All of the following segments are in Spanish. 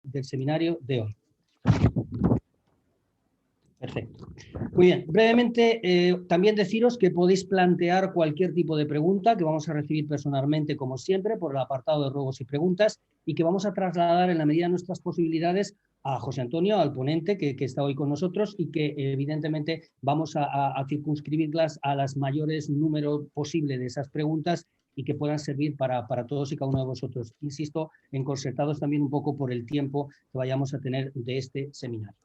del seminario de hoy. Perfecto. Muy bien. Brevemente, también deciros que podéis plantear cualquier tipo de pregunta que vamos a recibir personalmente, como siempre, por el apartado de ruegos y preguntas, y que vamos a trasladar en la medida de nuestras posibilidades a José Antonio, al ponente que está hoy con nosotros, y que evidentemente vamos a circunscribirlas a las mayores número posible de esas preguntas y que puedan servir para todos y cada uno de vosotros. Insisto, encorsetados también un poco por el tiempo que vayamos a tener de este seminario.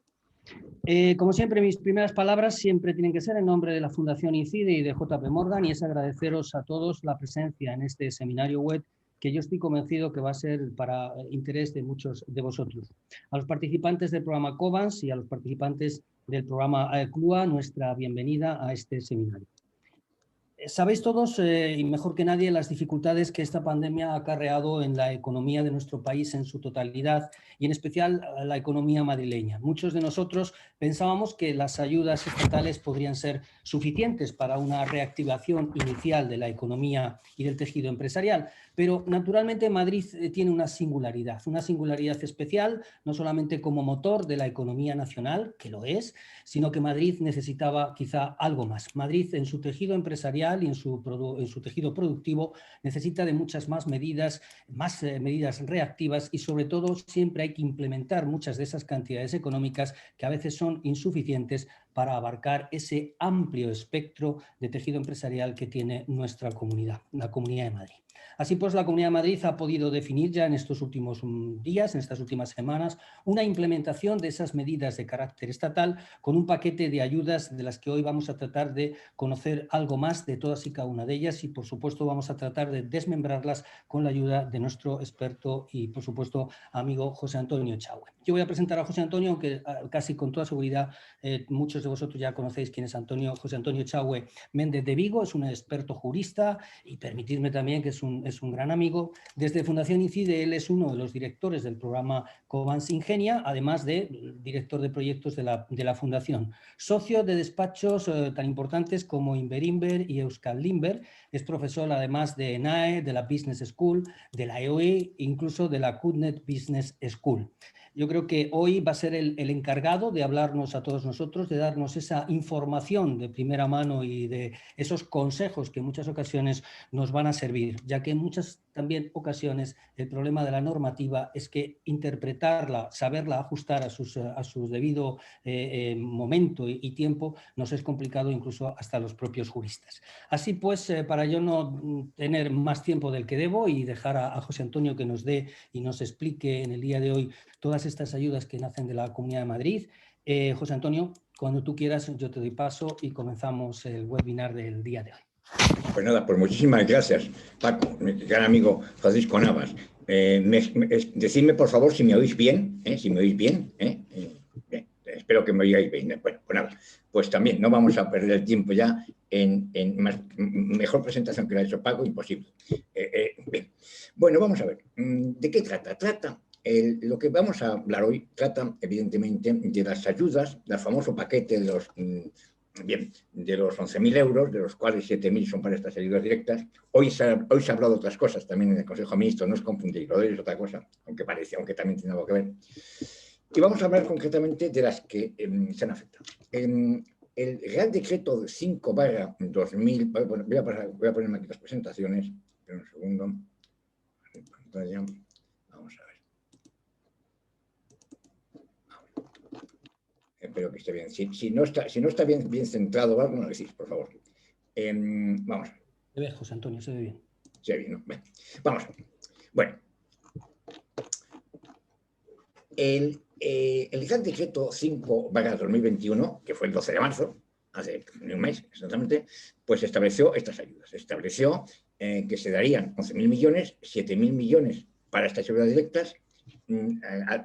Como siempre, mis primeras palabras siempre tienen que ser en nombre de la Fundación INCIDE y de JP Morgan, y es agradeceros a todos la presencia en este seminario web, que yo estoy convencido que va a ser para interés de muchos de vosotros. A los participantes del programa Covans y a los participantes del programa CLUA, nuestra bienvenida a este seminario. Sabéis todos, y mejor que nadie, las dificultades que esta pandemia ha acarreado en la economía de nuestro país en su totalidad y en especial la economía madrileña. Muchos de nosotros pensábamos que las ayudas estatales podrían ser suficientes para una reactivación inicial de la economía y del tejido empresarial, pero naturalmente Madrid tiene una singularidad especial, no solamente como motor de la economía nacional, que lo es, sino que Madrid necesitaba quizá algo más. Madrid en su tejido empresarial y en su tejido productivo necesita de muchas más medidas reactivas, y sobre todo siempre hay que implementar muchas de esas cantidades económicas que a veces son insuficientes para abarcar ese amplio espectro de tejido empresarial que tiene nuestra comunidad, la Comunidad de Madrid. Así pues, la Comunidad de Madrid ha podido definir ya en estos últimos días, en estas últimas semanas, una implementación de esas medidas de carácter estatal con un paquete de ayudas de las que hoy vamos a tratar de conocer algo más de todas y cada una de ellas, y por supuesto vamos a tratar de desmembrarlas con la ayuda de nuestro experto y por supuesto amigo José Antonio Echagüe. Yo voy a presentar a José Antonio, aunque casi con toda seguridad muchos de vosotros ya conocéis quién es José Antonio Echagüe Méndez de Vigo. Es un experto jurista y permitidme también que es un gran amigo. Desde Fundación INCIDE él es uno de los directores del programa Covans Ingenia, además de director de proyectos de la Fundación. Socio de despachos tan importantes como Inverimber y Euskal Limber. Es profesor además de ENAE, de la Business School, de la EOE, incluso de la CUTNET Business School. Yo creo que hoy va a ser el encargado de hablarnos a todos nosotros, de darnos esa información de primera mano y de esos consejos que en muchas ocasiones nos van a servir, ya que en muchas también ocasiones el problema de la normativa es que interpretarla, saberla ajustar a su debido momento y tiempo nos es complicado incluso hasta los propios juristas. Así pues, para yo no tener más tiempo del que debo y dejar a José Antonio que nos dé y nos explique en el día de hoy todas estas ayudas que nacen de la Comunidad de Madrid. José Antonio, cuando tú quieras yo te doy paso y comenzamos el webinar del día de hoy. Pues nada, pues muchísimas gracias, Paco, mi gran amigo Francisco Navas. Decidme, por favor, si me oís bien, si me oís bien. Bien, espero que me oigáis bien. Bueno, pues nada, pues también no vamos a perder el tiempo ya en mejor presentación que la ha hecho Paco, imposible. Bien. Bueno, vamos a ver. ¿De qué trata? Lo que vamos a hablar hoy trata, evidentemente, de las ayudas, del famoso paquete de los... de los 11.000 euros, de los cuales 7.000 son para estas ayudas directas. Hoy se ha hablado de otras cosas también en el Consejo de Ministros, no os confundéis, lo de es otra cosa, aunque también tiene algo que ver. Y vamos a hablar concretamente de las que se han afectado. El Real Decreto 5/2000, voy a ponerme aquí las presentaciones, espera un segundo, vamos a ver. Espero que esté bien. Si no está bien centrado, algo me lo decís, por favor. Vamos a ver. Se ve, José Antonio, se ve bien. Se ve bien, ¿no? Bien. Vamos a ver. Bueno. El Real Decreto 5/2021, que fue el 12 de marzo, hace un mes exactamente, pues estableció estas ayudas. Estableció que se darían 11.000 millones, 7.000 millones para estas ayudas directas,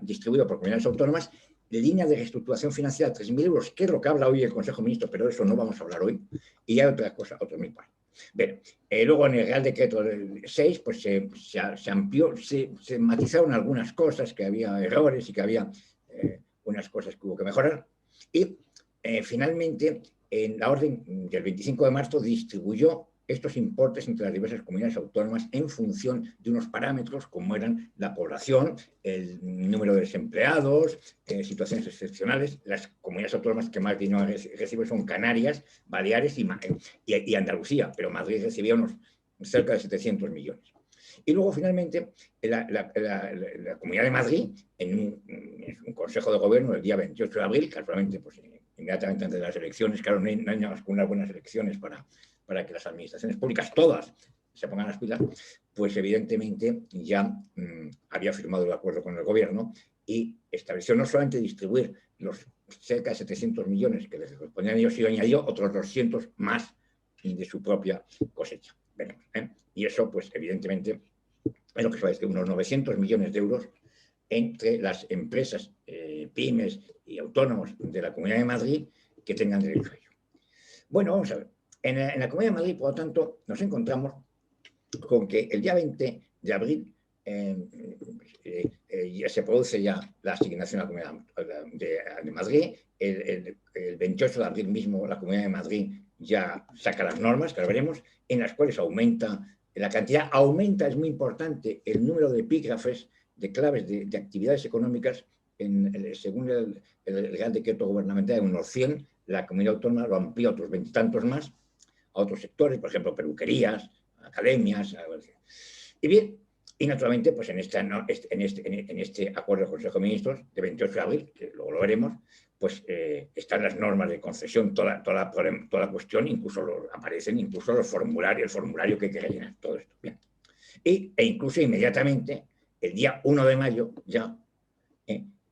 distribuido por comunidades autónomas, de línea de reestructuración financiera 3.000 euros, que es lo que habla hoy el Consejo de Ministros, pero de eso no vamos a hablar hoy, y hay otra cosa, otros 1.000 más. Bien, luego en el Real Decreto 6, pues se amplió, se matizaron algunas cosas, que había errores y que había unas cosas que hubo que mejorar, y finalmente en la orden del 25 de marzo distribuyó estos importes entre las diversas comunidades autónomas en función de unos parámetros como eran la población, el número de desempleados, situaciones excepcionales. Las comunidades autónomas que más dinero reciben son Canarias, Baleares y Andalucía, pero Madrid recibía unos cerca de 700 millones. Y luego, finalmente, la Comunidad de Madrid, en un Consejo de Gobierno el día 28 de abril, casualmente, pues, inmediatamente antes de las elecciones, claro, no hay nada más que unas buenas elecciones para que las administraciones públicas todas se pongan las pilas, pues evidentemente ya había firmado el acuerdo con el Gobierno y estableció no solamente distribuir los cerca de 700 millones que les correspondían a ellos, sino añadió otros 200 más de su propia cosecha. Veremos, y eso, pues evidentemente, es lo que se va a decir, unos 900 millones de euros entre las empresas, pymes y autónomos de la Comunidad de Madrid que tengan derecho a ello. Bueno, vamos a ver. En la Comunidad de Madrid, por lo tanto, nos encontramos con que el día 20 de abril ya se produce ya la asignación a la Comunidad de Madrid. El 28 de abril mismo la Comunidad de Madrid ya saca las normas, que ahora veremos, en las cuales aumenta la cantidad, es muy importante el número de epígrafes, de claves de actividades económicas, según el Real Decreto Gubernamental, de unos 100, la Comunidad Autónoma lo amplía a otros 20 y tantos más, a otros sectores, por ejemplo, peluquerías, academias. Y bien, y naturalmente, pues en este acuerdo del Consejo de Ministros de 28 de abril, que luego lo veremos, pues están las normas de concesión, toda la cuestión, incluso aparecen incluso el formulario que hay que rellenar, todo esto. Bien. E incluso inmediatamente, el día 1 de mayo, ya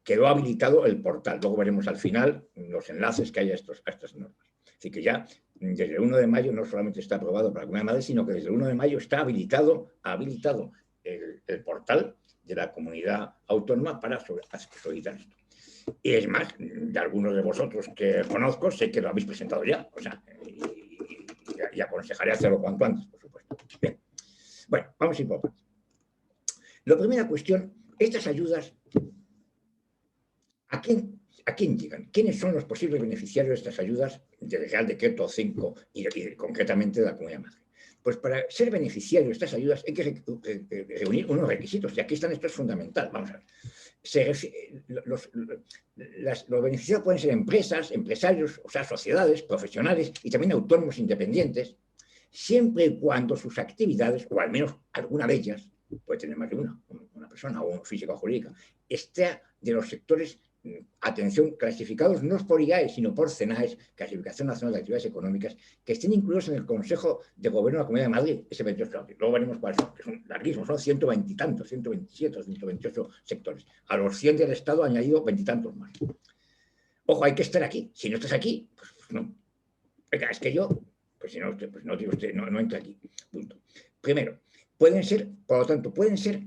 quedó habilitado el portal. Luego veremos al final los enlaces que hay a estas normas. Así que ya desde el 1 de mayo no solamente está aprobado para la Comunidad de Madrid, sino que desde el 1 de mayo está habilitado el portal de la comunidad autónoma para solicitar esto. Y es más, de algunos de vosotros que conozco, sé que lo habéis presentado ya, o sea, y aconsejaré hacerlo cuanto antes, por supuesto. Bien. Bueno, vamos a ir por partes. La primera cuestión, estas ayudas, ¿a quién llegan? ¿Quiénes son los posibles beneficiarios de estas ayudas del Real Decreto 5 y concretamente de la Comunidad de Madrid? Pues para ser beneficiario de estas ayudas hay que reunir unos requisitos, y aquí están, esto es fundamental. Vamos a ver. Los beneficiarios pueden ser empresas, empresarios, o sea, sociedades, profesionales y también autónomos independientes, siempre y cuando sus actividades, o al menos alguna de ellas, puede tener más de una persona o física o jurídica, esté de los sectores, atención, clasificados no por IAE, sino por CENAES, Clasificación Nacional de Actividades Económicas, que estén incluidos en el Consejo de Gobierno de la Comunidad de Madrid, ese 28 de abril. Luego veremos cuáles son, que son larguísimos, son 120 y tantos, 127 o 128 sectores. A los 100 del Estado ha añadido 20 y tantos más. Ojo, hay que estar aquí. Si no estás aquí, pues no. Oiga, es que yo, pues si no, pues no digo usted, no entra aquí. Punto. Primero, pueden ser, por lo tanto, pueden ser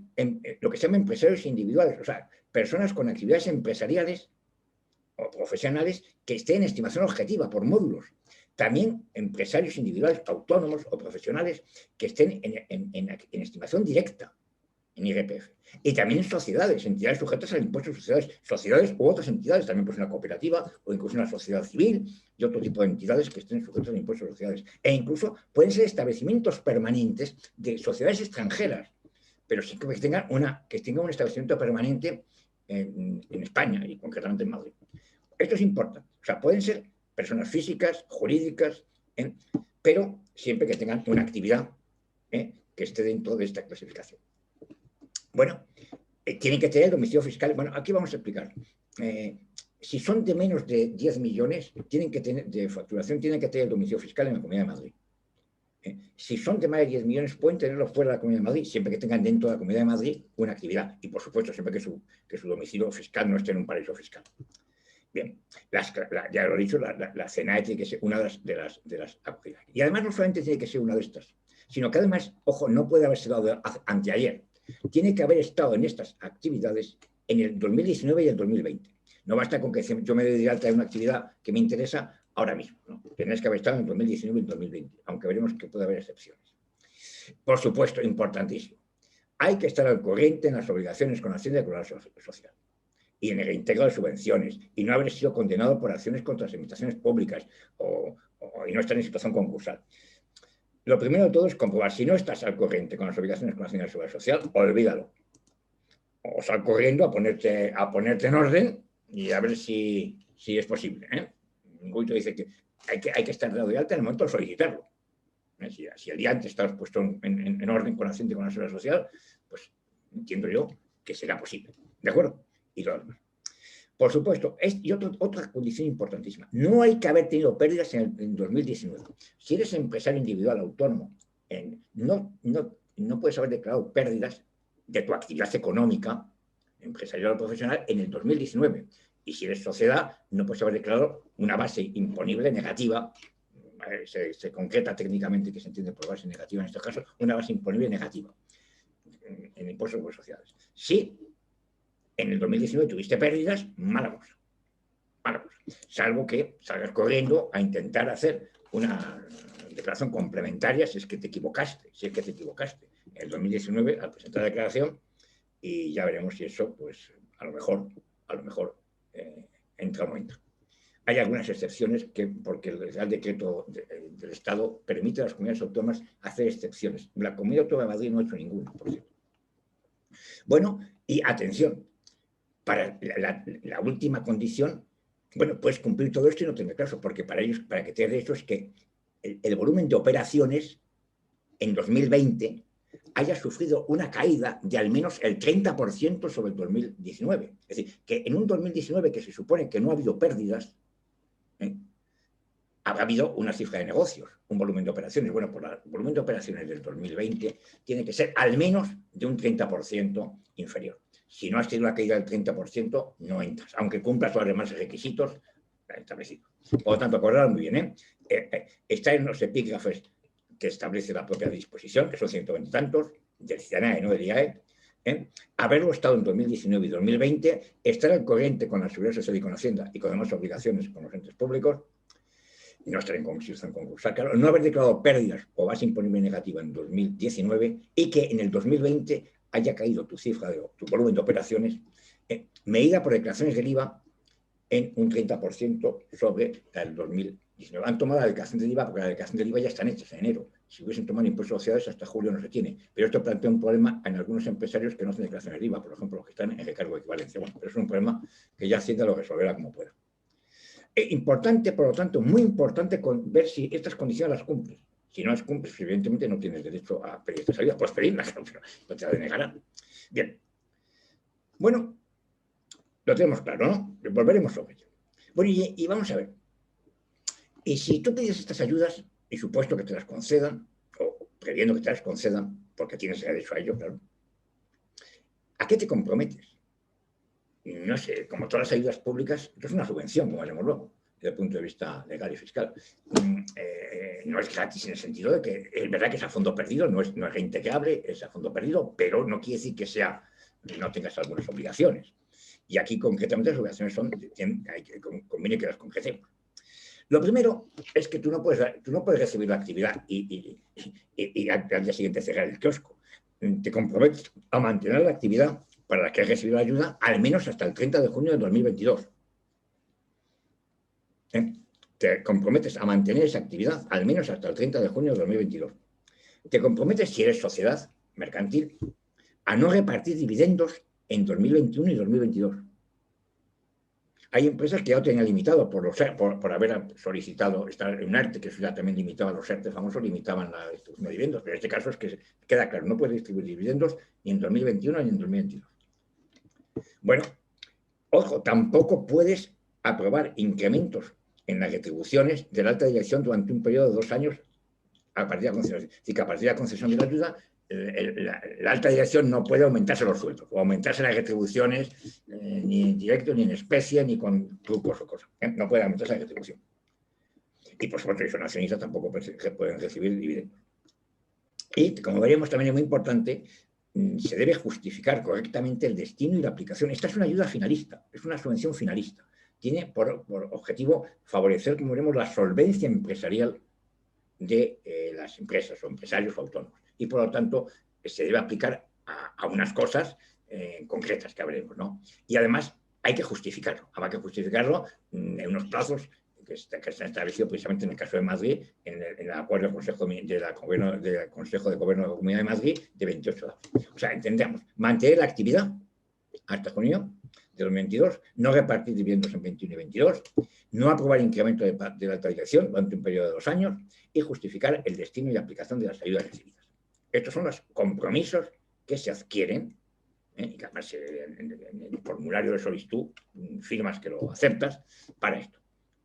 lo que se llama empresarios individuales, o sea, personas con actividades empresariales o profesionales que estén en estimación objetiva por módulos. También empresarios individuales, autónomos o profesionales que estén en estimación directa, en IRPF. Y también sociedades, entidades sujetas al impuesto de sociedades u otras entidades, también pues una cooperativa o incluso una sociedad civil y otro tipo de entidades que estén sujetas al impuesto de sociedades. E incluso pueden ser establecimientos permanentes de sociedades extranjeras, pero sí que tengan un establecimiento permanente en España y concretamente en Madrid. Esto es importante. O sea, pueden ser personas físicas, jurídicas, pero siempre que tengan una actividad que esté dentro de esta clasificación. Bueno, tienen que tener el domicilio fiscal. Bueno, aquí vamos a explicar. Si son de menos de 10 millones de facturación, tienen que tener el domicilio fiscal en la Comunidad de Madrid. Si son de más de 10 millones, pueden tenerlo fuera de la Comunidad de Madrid, siempre que tengan dentro de la Comunidad de Madrid una actividad. Y, por supuesto, siempre que su domicilio fiscal no esté en un paraíso fiscal. Bien, ya lo he dicho, la CENAE tiene que ser una de las acogidas. Y además no solamente tiene que ser una de estas, sino que además, ojo, no puede haberse dado anteayer. Tiene que haber estado en estas actividades en el 2019 y el 2020. No basta con que yo me dé de alta de una actividad que me interesa ahora mismo, ¿no? Tienes que haber estado en el 2019 y el 2020, aunque veremos que puede haber excepciones. Por supuesto, importantísimo. Hay que estar al corriente en las obligaciones con Hacienda y con la social y en el reintegro de subvenciones y no haber sido condenado por acciones contra las administraciones públicas y no estar en situación concursal. lo primero de todo es comprobar. Si no estás al corriente con las obligaciones con la Hacienda de Seguridad Social, olvídalo. O sal corriendo a ponerte en orden y a ver si es posible. Ningún dice que hay que estar dado de alta en el momento de solicitarlo. Si el día antes estás puesto en orden con la Hacienda y con la Seguridad Social, pues entiendo yo que será posible. ¿De acuerdo? Y lo demás. Por supuesto, y otra condición importantísima, no hay que haber tenido pérdidas en 2019. Si eres empresario individual autónomo, no puedes haber declarado pérdidas de tu actividad económica, empresarial o profesional, en el 2019. Y si eres sociedad, no puedes haber declarado una base imponible negativa, se concreta técnicamente que se entiende por base negativa en estos casos, una base imponible negativa en impuestos sobre sociedades. Sí, en el 2019 tuviste pérdidas, mala cosa. Salvo que salgas corriendo a intentar hacer una declaración complementaria si es que te equivocaste. En el 2019 al presentar la declaración, y ya veremos si eso, pues a lo mejor entra o no entra. Hay algunas excepciones porque el Real Decreto del Estado permite a las comunidades autónomas hacer excepciones. La Comunidad Autónoma de Madrid no ha hecho ninguna, por cierto. Bueno, y atención, para la última condición, bueno, puedes cumplir todo esto y no tener caso, porque para que te dé esto es que el volumen de operaciones en 2020 haya sufrido una caída de al menos el 30% sobre el 2019. Es decir, que en un 2019 que se supone que no ha habido pérdidas, habrá habido una cifra de negocios, un volumen de operaciones. Bueno, por el volumen de operaciones del 2020 tiene que ser al menos de un 30% inferior. Si no has tenido una caída del 30%, no entras, aunque cumplas los demás requisitos establecidos. Por lo tanto, acordad muy bien, está en los epígrafes que establece la propia disposición, que son 120 y tantos, del CIANAE, no del IAE, haberlo estado en 2019 y 2020, estar al corriente con la Seguridad Social y con Hacienda y con demás obligaciones con los entes públicos, no estar en situación concursal, claro, no haber declarado pérdidas o base imponible negativa en 2019 y que en el 2020 haya caído tu cifra, tu volumen de operaciones, medida por declaraciones del IVA en un 30% sobre el 2019. Han tomado la declaración del IVA porque la declaración del IVA ya están hechas en enero. Si hubiesen tomado impuestos a sociedades, hasta julio no se tiene. Pero esto plantea un problema en algunos empresarios que no hacen declaración del IVA, por ejemplo, los que están en recargo de equivalencia. Bueno, pero es un problema que ya Hacienda lo resolverá como pueda. Importante, por lo tanto, muy importante ver si estas condiciones las cumples. Si no las cumples, evidentemente no tienes derecho a pedir esta salida. Puedes pedirla, pero no te la denegarán. Bien. Bueno, lo tenemos claro, ¿no? Volveremos sobre ello. Bueno, y vamos a ver. Y si tú pides estas ayudas, y supuesto que te las concedan, o previendo que te las concedan, porque tienes derecho a ello, claro, ¿a qué te comprometes? No sé, como todas las ayudas públicas, esto es una subvención, como veremos luego, desde el punto de vista legal y fiscal. No es gratis en el sentido de que es verdad que es a fondo perdido, no es reintegrable, es a fondo perdido, pero no quiere decir que no tengas algunas obligaciones. Y aquí concretamente las obligaciones conviene que las concretemos. Lo primero es que tú no puedes recibir la actividad y al día siguiente cerrar el kiosco. Te comprometes a mantener la actividad para la que has recibido la ayuda al menos hasta el 30 de junio de 2022. Te comprometes a mantener esa actividad al menos hasta el 30 de junio de 2022. Te comprometes, si eres sociedad mercantil, a no repartir dividendos en 2021 y 2022. Hay empresas que ya lo tenían limitado por haber solicitado estar en un ERTE, que eso ya también limitaba los ERTE famosos, limitaban la distribución de dividendos, pero en este caso es que queda claro, no puedes distribuir dividendos ni en 2021 ni en 2022. Bueno, ojo, tampoco puedes aprobar incrementos en las retribuciones de la alta dirección durante un periodo de 2 años a partir de la concesión. Es decir, que a partir de la concesión de la ayuda, la alta dirección no puede aumentarse los sueldos o aumentarse las retribuciones ni en directo, ni en especie, ni con trucos o cosas. No puede aumentarse la retribución. Y por supuesto, si son accionistas tampoco pueden recibir dividendos. Y como veremos, también es muy importante, se debe justificar correctamente el destino y la aplicación. Esta es una ayuda finalista, es una subvención finalista. Tiene por objetivo favorecer, como veremos, la solvencia empresarial de las empresas o empresarios o autónomos. Y por lo tanto, se debe aplicar a unas cosas concretas que veremos, ¿no? Y además hay que justificarlo. Habrá que justificarlo en unos plazos que está establecido precisamente en el caso de Madrid, en el acuerdo del Consejo de Gobierno de la Comunidad de Madrid de 28 de abril. O sea, entendemos, mantener la actividad hasta junio de 2022, no repartir dividendos en 21 y 22, no aprobar incremento de la actualización durante un periodo de 2 años y justificar el destino y aplicación de las ayudas recibidas. Estos son los compromisos que se adquieren, y que además en el formulario de solicitud firmas que lo aceptas para esto.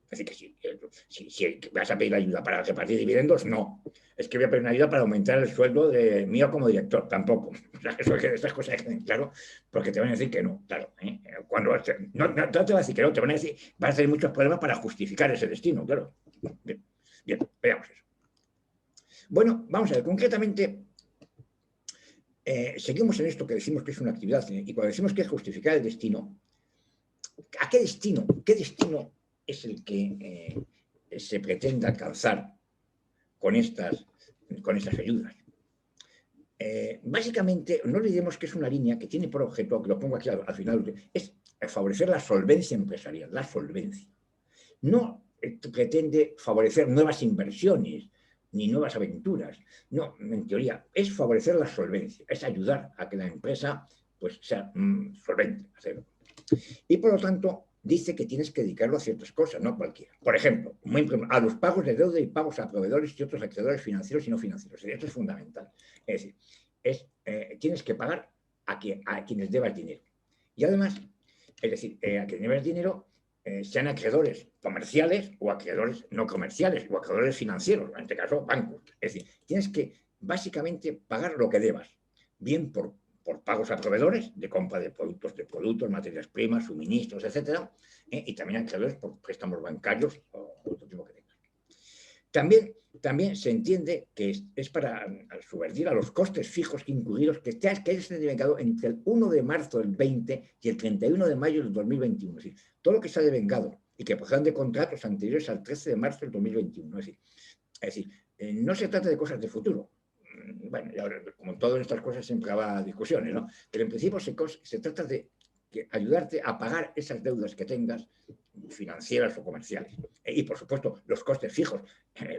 Es decir, que si vas a pedir ayuda para repartir dividendos, no. Es que voy a pedir una ayuda para aumentar el sueldo mío como director, tampoco. O sea, estas cosas queden claro, porque te van a decir que no, claro. Cuando no te van a decir que no, te van a decir, vas a tener muchos problemas para justificar ese destino, claro. Bien, veamos eso. Bueno, vamos a ver, concretamente, seguimos en esto que decimos que es una actividad, y cuando decimos que es justificar el destino, ¿a qué destino? ¿Qué destino es el que se pretende alcanzar con estas ayudas? Básicamente, no olvidemos que es una línea que tiene por objeto, que lo pongo aquí al final, es favorecer la solvencia empresarial, la solvencia. No pretende favorecer nuevas inversiones ni nuevas aventuras. No, en teoría, es favorecer la solvencia, es ayudar a que la empresa pues, sea solvente. Y por lo tanto, dice que tienes que dedicarlo a ciertas cosas, no cualquiera. Por ejemplo, a los pagos de deuda y pagos a proveedores y otros acreedores financieros y no financieros. Esto es fundamental. Es decir, tienes que pagar a quienes debas dinero. Y además, es decir, a quienes debas dinero, sean acreedores comerciales o acreedores no comerciales o acreedores financieros, en este caso bancos. Es decir, tienes que básicamente pagar lo que debas, bien por pagos a proveedores de compra de productos, materias primas, suministros, etcétera, y también acreedores por préstamos bancarios o otro tipo que tengas. También se entiende que es para subvertir a los costes fijos incluidos que hayas devengado entre el 1 de marzo del 20 y el 31 de mayo del 2021. Es decir, todo lo que se ha devengado y que procedan de contratos anteriores al 13 de marzo del 2021. Es decir, no se trata de cosas de futuro. Bueno, y ahora, como todas estas cosas siempre habrá discusiones, ¿no? Pero en principio se trata de ayudarte a pagar esas deudas que tengas, financieras o comerciales. Y, por supuesto, los costes fijos.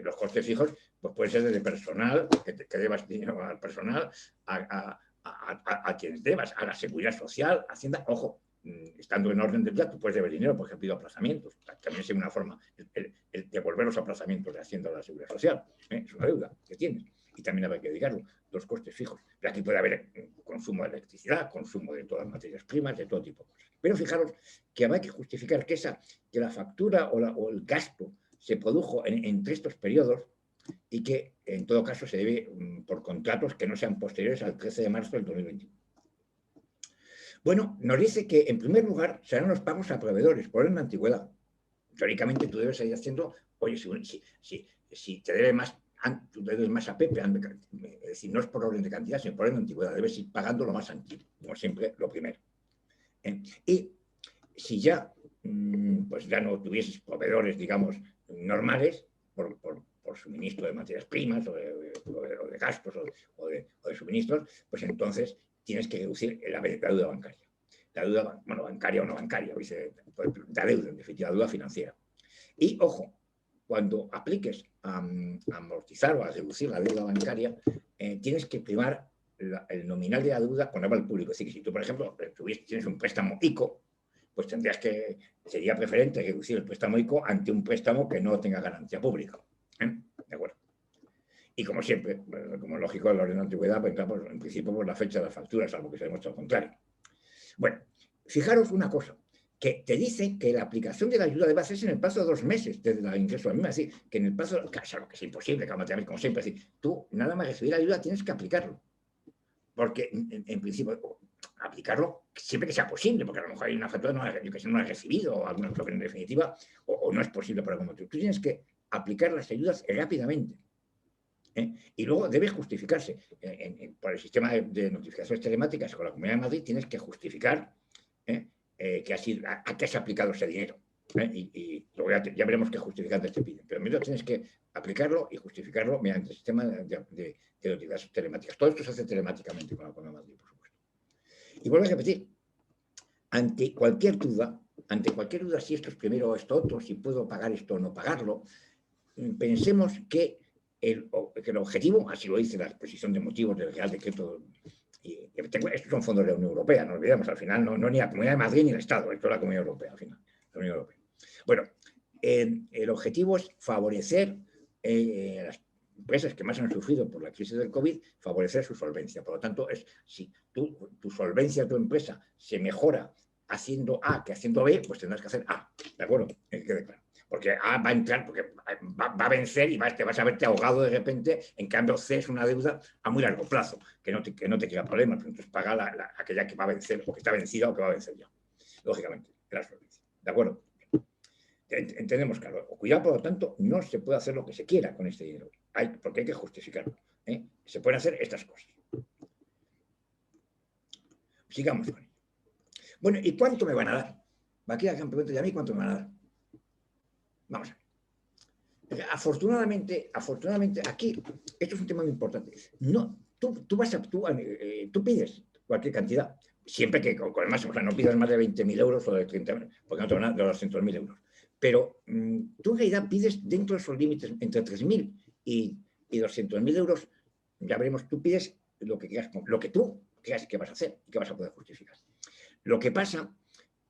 Los costes fijos pues pueden ser desde personal, que debas dinero al personal, a quienes debas, a la seguridad social, Hacienda. Ojo, estando en orden del día, tú puedes deber dinero, por ejemplo, aplazamientos. También es una forma, el devolver los aplazamientos de Hacienda a la seguridad social. Es una deuda que tienes. Y también habrá que dedicarlo, los costes fijos. Pero aquí puede haber consumo de electricidad, consumo de todas las materias primas, de todo tipo de cosas. Pero fijaros que habrá que justificar que la factura o el gasto se produjo entre estos periodos y que en todo caso se debe por contratos que no sean posteriores al 13 de marzo del 2021. Bueno, nos dice que en primer lugar serán los pagos a proveedores por orden de antigüedad. Teóricamente tú debes ir haciendo, oye, si te debe más, tú debes más a Pepe, es decir, no es por orden de cantidad, sino por orden de antigüedad, debes ir pagando lo más antiguo, como siempre, lo primero. Y si ya, pues ya no tuvieses proveedores, digamos, normales, por suministro de materias primas o de gastos o de suministros, pues entonces tienes que reducir la deuda bancaria. La deuda, bueno, bancaria o no bancaria, la deuda, en definitiva, la deuda financiera. Y, ojo, cuando apliques a amortizar o a reducir la deuda bancaria, tienes que primar el nominal de la deuda con aval público. Es decir, si tú, por ejemplo, tienes un préstamo ICO, pues sería preferente reducir el préstamo ICO ante un préstamo que no tenga garantía pública. ¿De acuerdo? Y como siempre, como lógico, el orden de antigüedad, pues, en principio, por la fecha de las facturas, salvo que se demuestre lo contrario. Bueno, fijaros una cosa, que te dice que la aplicación de la ayuda debe hacerse en el plazo de 2 meses desde el ingreso a la misma. Es decir, que en el plazo, claro que es imposible, como siempre, es decir, tú nada más recibir la ayuda tienes que aplicarlo. Porque, en principio, aplicarlo siempre que sea posible, porque a lo mejor hay una factura que no la has recibido, o alguna cosa en definitiva, o no es posible para como tú. Tú tienes que aplicar las ayudas rápidamente. Y luego debe justificarse. Por el sistema de notificaciones telemáticas con la Comunidad de Madrid tienes que justificar a qué has aplicado ese dinero. Y luego ya veremos qué justificantes te piden. Pero primero tienes que aplicarlo y justificarlo mediante el sistema de notificaciones telemáticas. Todo esto se hace telemáticamente con la Comunidad de Madrid, por supuesto. Y vuelvo a repetir, ante cualquier duda, ante cualquier duda, si esto es primero o esto otro, si puedo pagar esto o no pagarlo, pensemos que el objetivo, así lo dice la exposición de motivos del Real Decreto, y estos son fondos de la Unión Europea, no olvidemos, al final no ni la Comunidad de Madrid ni el Estado, esto es la Comunidad Europea, al final, la Unión Europea. Bueno, el objetivo es favorecer las empresas que más han sufrido por la crisis del COVID, favorecer su solvencia. Por lo tanto, si tu solvencia de tu empresa se mejora haciendo A que haciendo B, pues tendrás que hacer A, ¿de acuerdo? Que quede claro. Porque A va a entrar, porque va a vencer y te vas a verte ahogado de repente. En cambio, C es una deuda a muy largo plazo, que no te crea problemas. Entonces, paga aquella que va a vencer, o que está vencida o que va a vencer ya. Lógicamente, la solvencia. ¿De acuerdo? Entendemos, claro. Cuidado, por lo tanto, no se puede hacer lo que se quiera con este dinero, porque hay que justificarlo. Se pueden hacer estas cosas. Sigamos con ello. Bueno, ¿y cuánto me van a dar? Aquí la pregunta, ¿y a mí cuánto me van a dar? Vamos a ver. Afortunadamente, aquí, esto es un tema muy importante. No, tú pides cualquier cantidad, siempre que con el máximo, o sea, no pidas más de 20.000 euros o de 30.000, porque no te van a dar 200.000 euros. Pero tú en realidad pides dentro de esos límites, entre 3.000 y 200.000 euros, ya veremos, tú pides lo que quieras, lo que tú creas que vas a hacer y que vas a poder justificar. Lo que pasa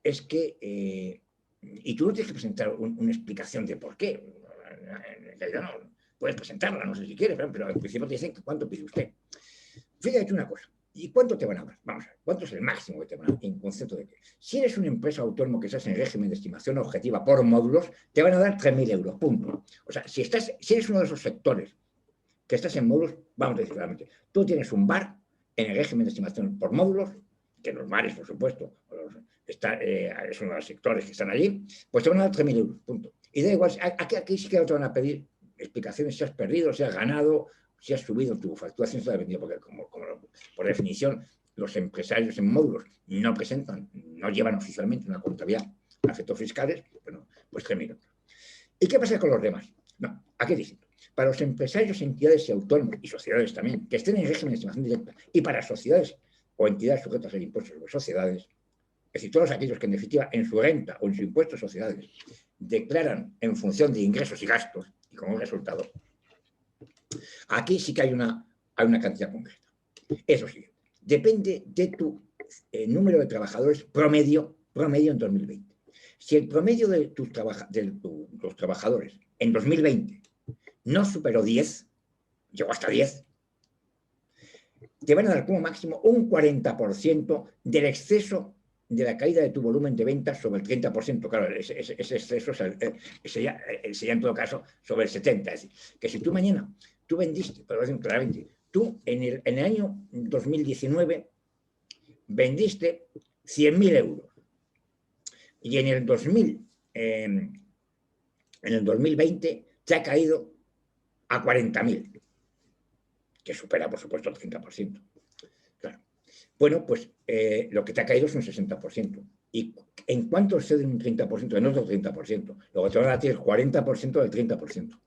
es que, y tú no tienes que presentar una explicación de por qué, en realidad no, puedes presentarla, no sé si quieres, pero en principio te dicen cuánto pide usted. Fíjate una cosa, ¿y cuánto te van a dar? Vamos a ver, ¿cuánto es el máximo que te van a dar? En concepto de que, si eres una empresa autónoma que estás en régimen de estimación objetiva por módulos, te van a dar 3.000 euros, punto. O sea, si eres uno de esos sectores que estás en módulos, vamos a decir claramente, tú tienes un bar en el régimen de estimación por módulos, que los bares, por supuesto, es uno de los sectores que están allí, pues te van a dar 3.000 euros, punto. Y da igual, aquí sí que te van a pedir explicaciones si has perdido, si has ganado, si has subido tu facturación, si has vendido, porque como por definición los empresarios en módulos no presentan, no llevan oficialmente una contabilidad a efectos fiscales, bueno, pues 3.000 euros. ¿Y qué pasa con los demás? No, aquí dicen, para los empresarios, entidades y autónomos, y sociedades también, que estén en régimen de estimación directa, y para sociedades o entidades sujetas al impuesto sobre sociedades, es decir, todos aquellos que en definitiva en su renta o en su impuesto de sociedades declaran en función de ingresos y gastos, y como resultado, aquí sí que hay una cantidad concreta. Eso sí, depende de tu número de trabajadores promedio en 2020. Si el promedio de los trabajadores en 2020 no superó 10, llegó hasta 10, te van a dar como máximo un 40% del exceso de la caída de tu volumen de ventas sobre el 30%. Claro, ese exceso sería en todo caso sobre el 70%. Es decir, que si tú mañana, tú vendiste, por decirlo claramente, tú en el año 2019 vendiste 100.000 euros y en el 2020 te ha caído a 40.000, que supera, por supuesto, el 30%. Claro. Bueno, pues lo que te ha caído es un 60%. ¿Y en cuánto excede un 30%? En otro 30%. Luego te van a dar el 40% del 30%.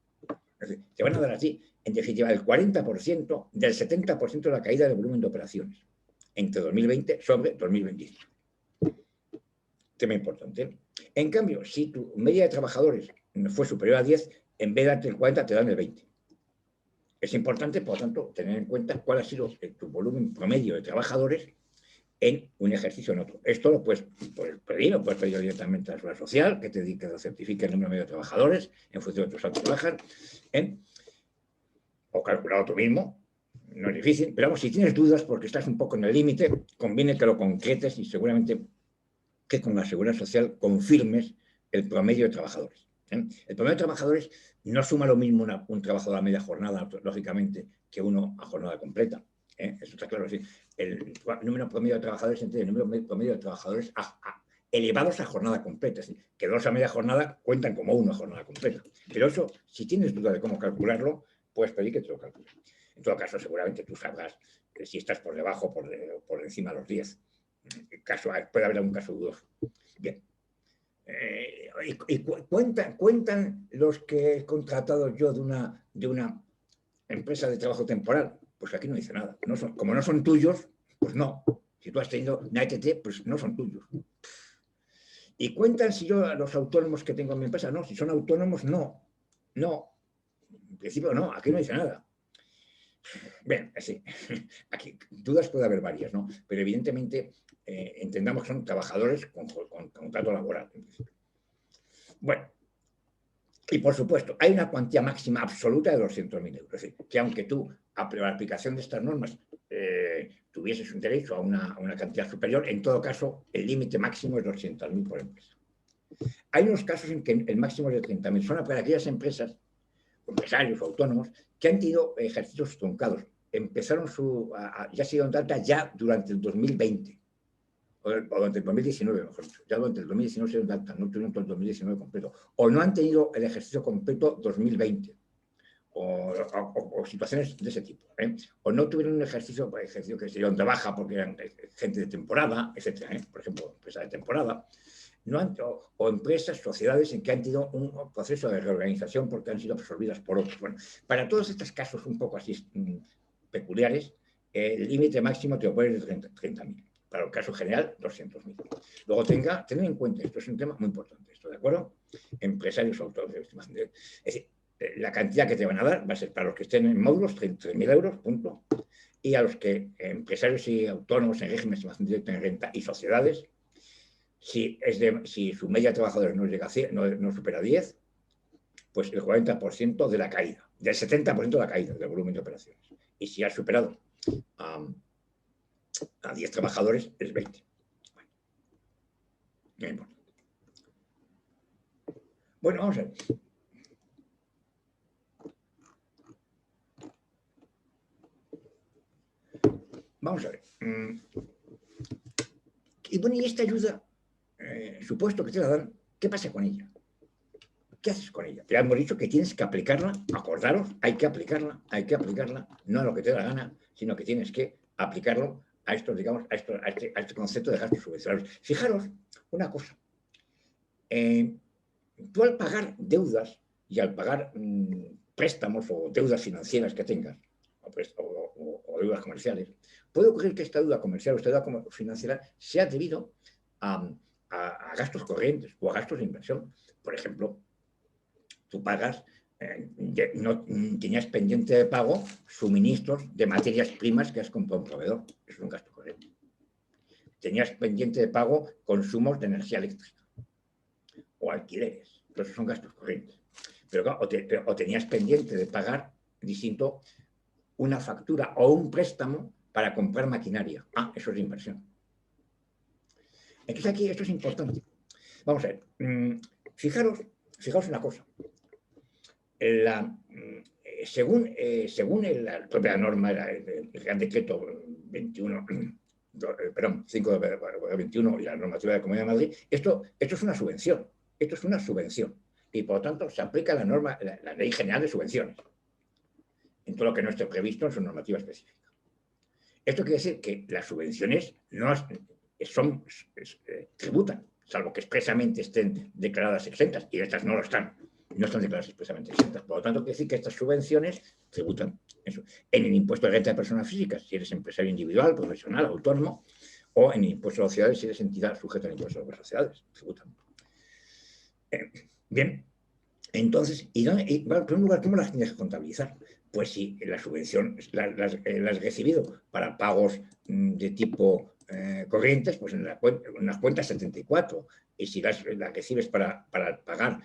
Es decir, te van a dar así, en definitiva, el 40% del 70% de la caída del volumen de operaciones entre 2020 sobre 2021. Tema importante. En cambio, si tu media de trabajadores fue superior a 10, en vez de darte el 40, te dan el 20. Es importante, por lo tanto, tener en cuenta cuál ha sido tu volumen promedio de trabajadores en un ejercicio o en otro. Esto lo puedes pedir directamente a la Seguridad Social, que te certifique el número medio de trabajadores en función de tus altos bajas, o calculado tú mismo. No es difícil, pero vamos, si tienes dudas porque estás un poco en el límite, conviene que lo concretes y seguramente que con la Seguridad Social confirmes el promedio de trabajadores. El promedio de trabajadores no suma lo mismo un trabajador a media jornada, lógicamente, que uno a jornada completa. Eso está claro. ¿Sí? El número promedio de trabajadores entre el número promedio de trabajadores elevados a jornada completa. Es decir, que dos a media jornada cuentan como uno a jornada completa. Pero eso, si tienes duda de cómo calcularlo, puedes pedir que te lo calcule. En todo caso, seguramente tú sabrás si estás por debajo o por encima de los 10. Puede haber algún caso dudoso. Bien. Y cuentan los que he contratado yo de una empresa de trabajo temporal. Pues aquí no dice nada. Como no son tuyos, pues no. Si tú has tenido una ETT, pues no son tuyos. ¿Y cuentan si yo a los autónomos que tengo en mi empresa? No, si son autónomos, no. No. En principio no, aquí no dice nada. Bien, sí, aquí dudas puede haber varias, ¿no? Pero evidentemente entendamos que son trabajadores con contrato laboral. Bueno, y por supuesto, hay una cuantía máxima absoluta de 200.000 euros. Es decir, que aunque tú, a la aplicación de estas normas, tuvieses un derecho a una cantidad superior, en todo caso, el límite máximo es 200.000 por empresa. Hay unos casos en que el máximo es de 30.000. Son para aquellas empresas, empresarios o autónomos, que han tenido ejercicios truncados. Empezaron ya se dieron de alta ya durante el 2020, o durante el 2019, mejor dicho. Ya durante el 2019 se dieron de alta, no tuvieron todo el 2019 completo. O no han tenido el ejercicio completo 2020. O situaciones de ese tipo. O no tuvieron un ejercicio que se dieron de baja porque eran gente de temporada, etc. Por ejemplo, empresa de temporada. O empresas, sociedades en que han tenido un proceso de reorganización porque han sido absorbidas por otros. Bueno, para todos estos casos un poco así peculiares, el límite máximo te lo pones de 30.000. Para el caso general, 200.000. Luego tened en cuenta, esto es un tema muy importante, ¿esto de acuerdo? Empresarios autónomos. Es decir, la cantidad que te van a dar va a ser para los que estén en módulos, 3.000 euros, punto. Y a los que empresarios y autónomos en régimen de estimación directa en renta y sociedades, si su media de trabajadores no supera 10, pues el 40% de la caída, del 70% de la caída del volumen de operaciones. Y si ha superado a 10 trabajadores, es 20. Bueno, no importa. Bueno, vamos a ver. Vamos a ver. Y bueno, y esta ayuda, supuesto que te la dan, ¿qué pasa con ella? ¿Qué haces con ella? Ya hemos dicho que tienes que aplicarla, acordaros, hay que aplicarla, no a lo que te da la gana, sino que tienes que aplicarlo a esto, digamos, a este concepto de gastos subvencionados. Fijaros una cosa. Tú al pagar deudas y al pagar préstamos o deudas financieras que tengas, o deudas comerciales, puede ocurrir que esta deuda comercial o esta deuda financiera sea debido a gastos corrientes o a gastos de inversión. Por ejemplo, tú pagas, no tenías pendiente de pago suministros de materias primas que has comprado a un proveedor. Eso es un gasto corriente. Tenías pendiente de pago consumos de energía eléctrica o alquileres. Esos son gastos corrientes. Pero claro, o tenías pendiente de pagar distinto una factura o un préstamo para comprar maquinaria. Eso es inversión. Entonces aquí esto es importante. Vamos a ver. Fijaros una cosa. Según la propia norma, el Real Decreto 5 de 21 y la normativa de la Comunidad de Madrid, esto es una subvención. Esto es una subvención. Y por lo tanto se aplica la Ley General de Subvenciones en todo lo que no esté previsto en su normativa específica. Esto quiere decir que las subvenciones tributan, salvo que expresamente estén declaradas exentas, y estas no lo están. No están declaradas expresamente exentas. Por lo tanto, quiere decir que estas subvenciones tributan eso, en el impuesto de renta de personas físicas, si eres empresario individual, profesional, autónomo, o en el impuesto de sociedades, si eres entidad sujeta al impuesto de sociedades, tributan. Bien, entonces, en primer lugar, ¿cómo las tienes que contabilizar? Pues si la subvención las has recibido para pagos de tipo corrientes, pues en las cuentas 74. Y si las recibes para pagar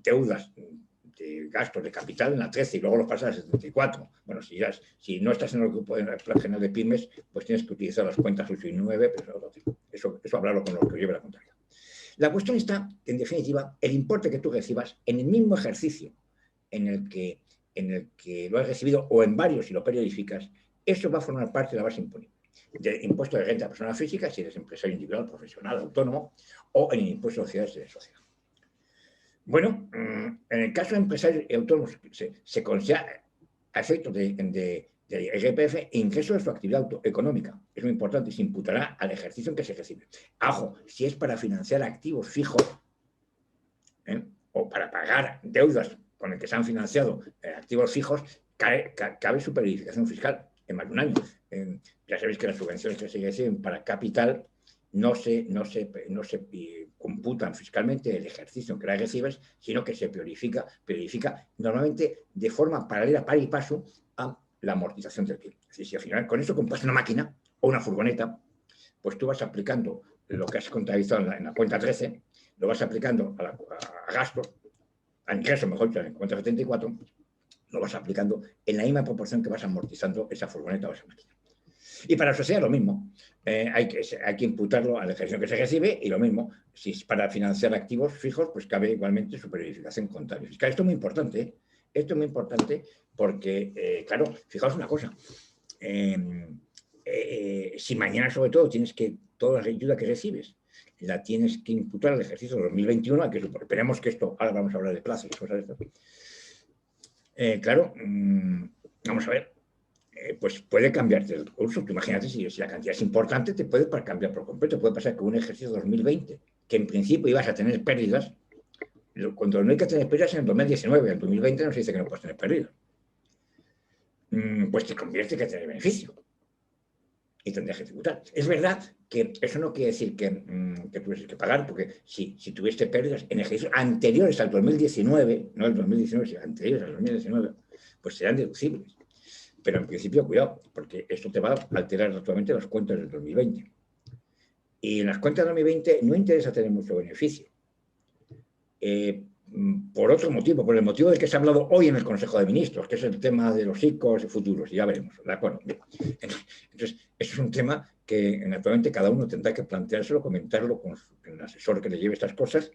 deudas de gastos de capital en la 13 y luego los pasas a 74. Bueno, si no estás en el grupo de la Plan General de Pymes, pues tienes que utilizar las cuentas 8 y 9, pero eso hablarlo con los que lleve la contabilidad. La cuestión está, en definitiva, el importe que tú recibas en el mismo ejercicio en el que lo has recibido o en varios si lo periodificas, eso va a formar parte de la base imponible. Del impuesto de renta a personas físicas, si eres empresario individual, profesional, autónomo, o en el impuesto de sociedades y de sociedad. Bueno, en el caso de empresarios y autónomos, se considera a efectos de IRPF ingreso de su actividad económica. Es muy importante y se imputará al ejercicio en que se recibe. Ojo, si es para financiar activos fijos o para pagar deudas con el que se han financiado activos fijos, cabe su periodificación fiscal en más de un año. Ya sabéis que las subvenciones que se reciben para capital computan fiscalmente el ejercicio que la recibes, sino que se periodifica normalmente de forma paralela, par y paso, a la amortización del PIB. Es decir, si al final con eso compras una máquina o una furgoneta, pues tú vas aplicando lo que has contabilizado en la cuenta 13, lo vas aplicando a gastos, a ingresos, mejor dicho, en la cuenta 74, lo vas aplicando en la misma proporción que vas amortizando esa furgoneta o esa máquina. Y para la sociedad lo mismo. Hay que imputarlo al ejercicio que se recibe y lo mismo, si es para financiar activos fijos, pues cabe igualmente su periodificación contable fiscal. Esto es muy importante, ¿eh? Esto es muy importante porque, claro, fijaos una cosa, si mañana sobre todo tienes que, toda la ayuda que recibes, la tienes que imputar al ejercicio de 2021, que esperemos que esto, ahora vamos a hablar de plazos y cosas de esto. Claro, vamos a ver. Pues puede cambiarte el curso. Tú imagínate, si la cantidad es importante, te puede cambiar por completo. Puede pasar que un ejercicio 2020, que en principio ibas a tener pérdidas, cuando no hay que tener pérdidas en el 2019, en el 2020 no se dice que no puedes tener pérdidas, pues te convierte en que tener beneficio y tendrías que tributar. Es verdad que eso no quiere decir que tuvieses que pagar, porque si tuviste pérdidas en ejercicios anteriores al 2019, no el 2019, sino anteriores al 2019, pues serán deducibles. Pero en principio, cuidado, porque esto te va a alterar actualmente las cuentas del 2020. Y en las cuentas del 2020 no interesa tener mucho beneficio. Por otro motivo, por el motivo del que se ha hablado hoy en el Consejo de Ministros, que es el tema de los ICOs futuros, y ya veremos, ¿de acuerdo? Entonces, eso es un tema que actualmente cada uno tendrá que planteárselo, comentarlo con el asesor que le lleve estas cosas,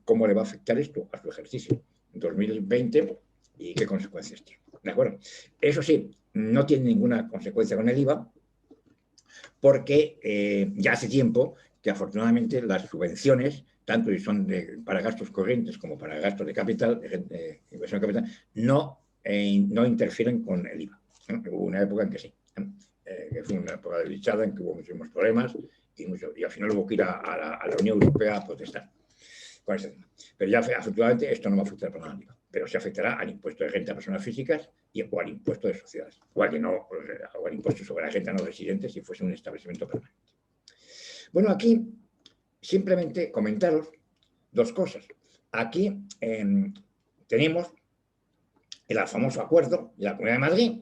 cómo le va a afectar esto a su ejercicio en 2020 y qué consecuencias tiene. ¿De acuerdo? Eso sí, no tiene ninguna consecuencia con el IVA, porque ya hace tiempo que afortunadamente las subvenciones, tanto si son para gastos corrientes como para gastos de capital, inversión de capital, no interfieren con el IVA. Hubo una época en que sí, que fue una época desdichada en que hubo muchísimos problemas y al final hubo que ir a la Unión Europea a protestar. Pero ya afortunadamente esto no va a afectar para nada al IVA, pero se afectará al impuesto de renta a personas físicas o al impuesto de sociedades, o al impuesto sobre la renta no residente si fuese un establecimiento permanente. Bueno, aquí simplemente comentaros dos cosas. Aquí tenemos el famoso acuerdo de la Comunidad de Madrid,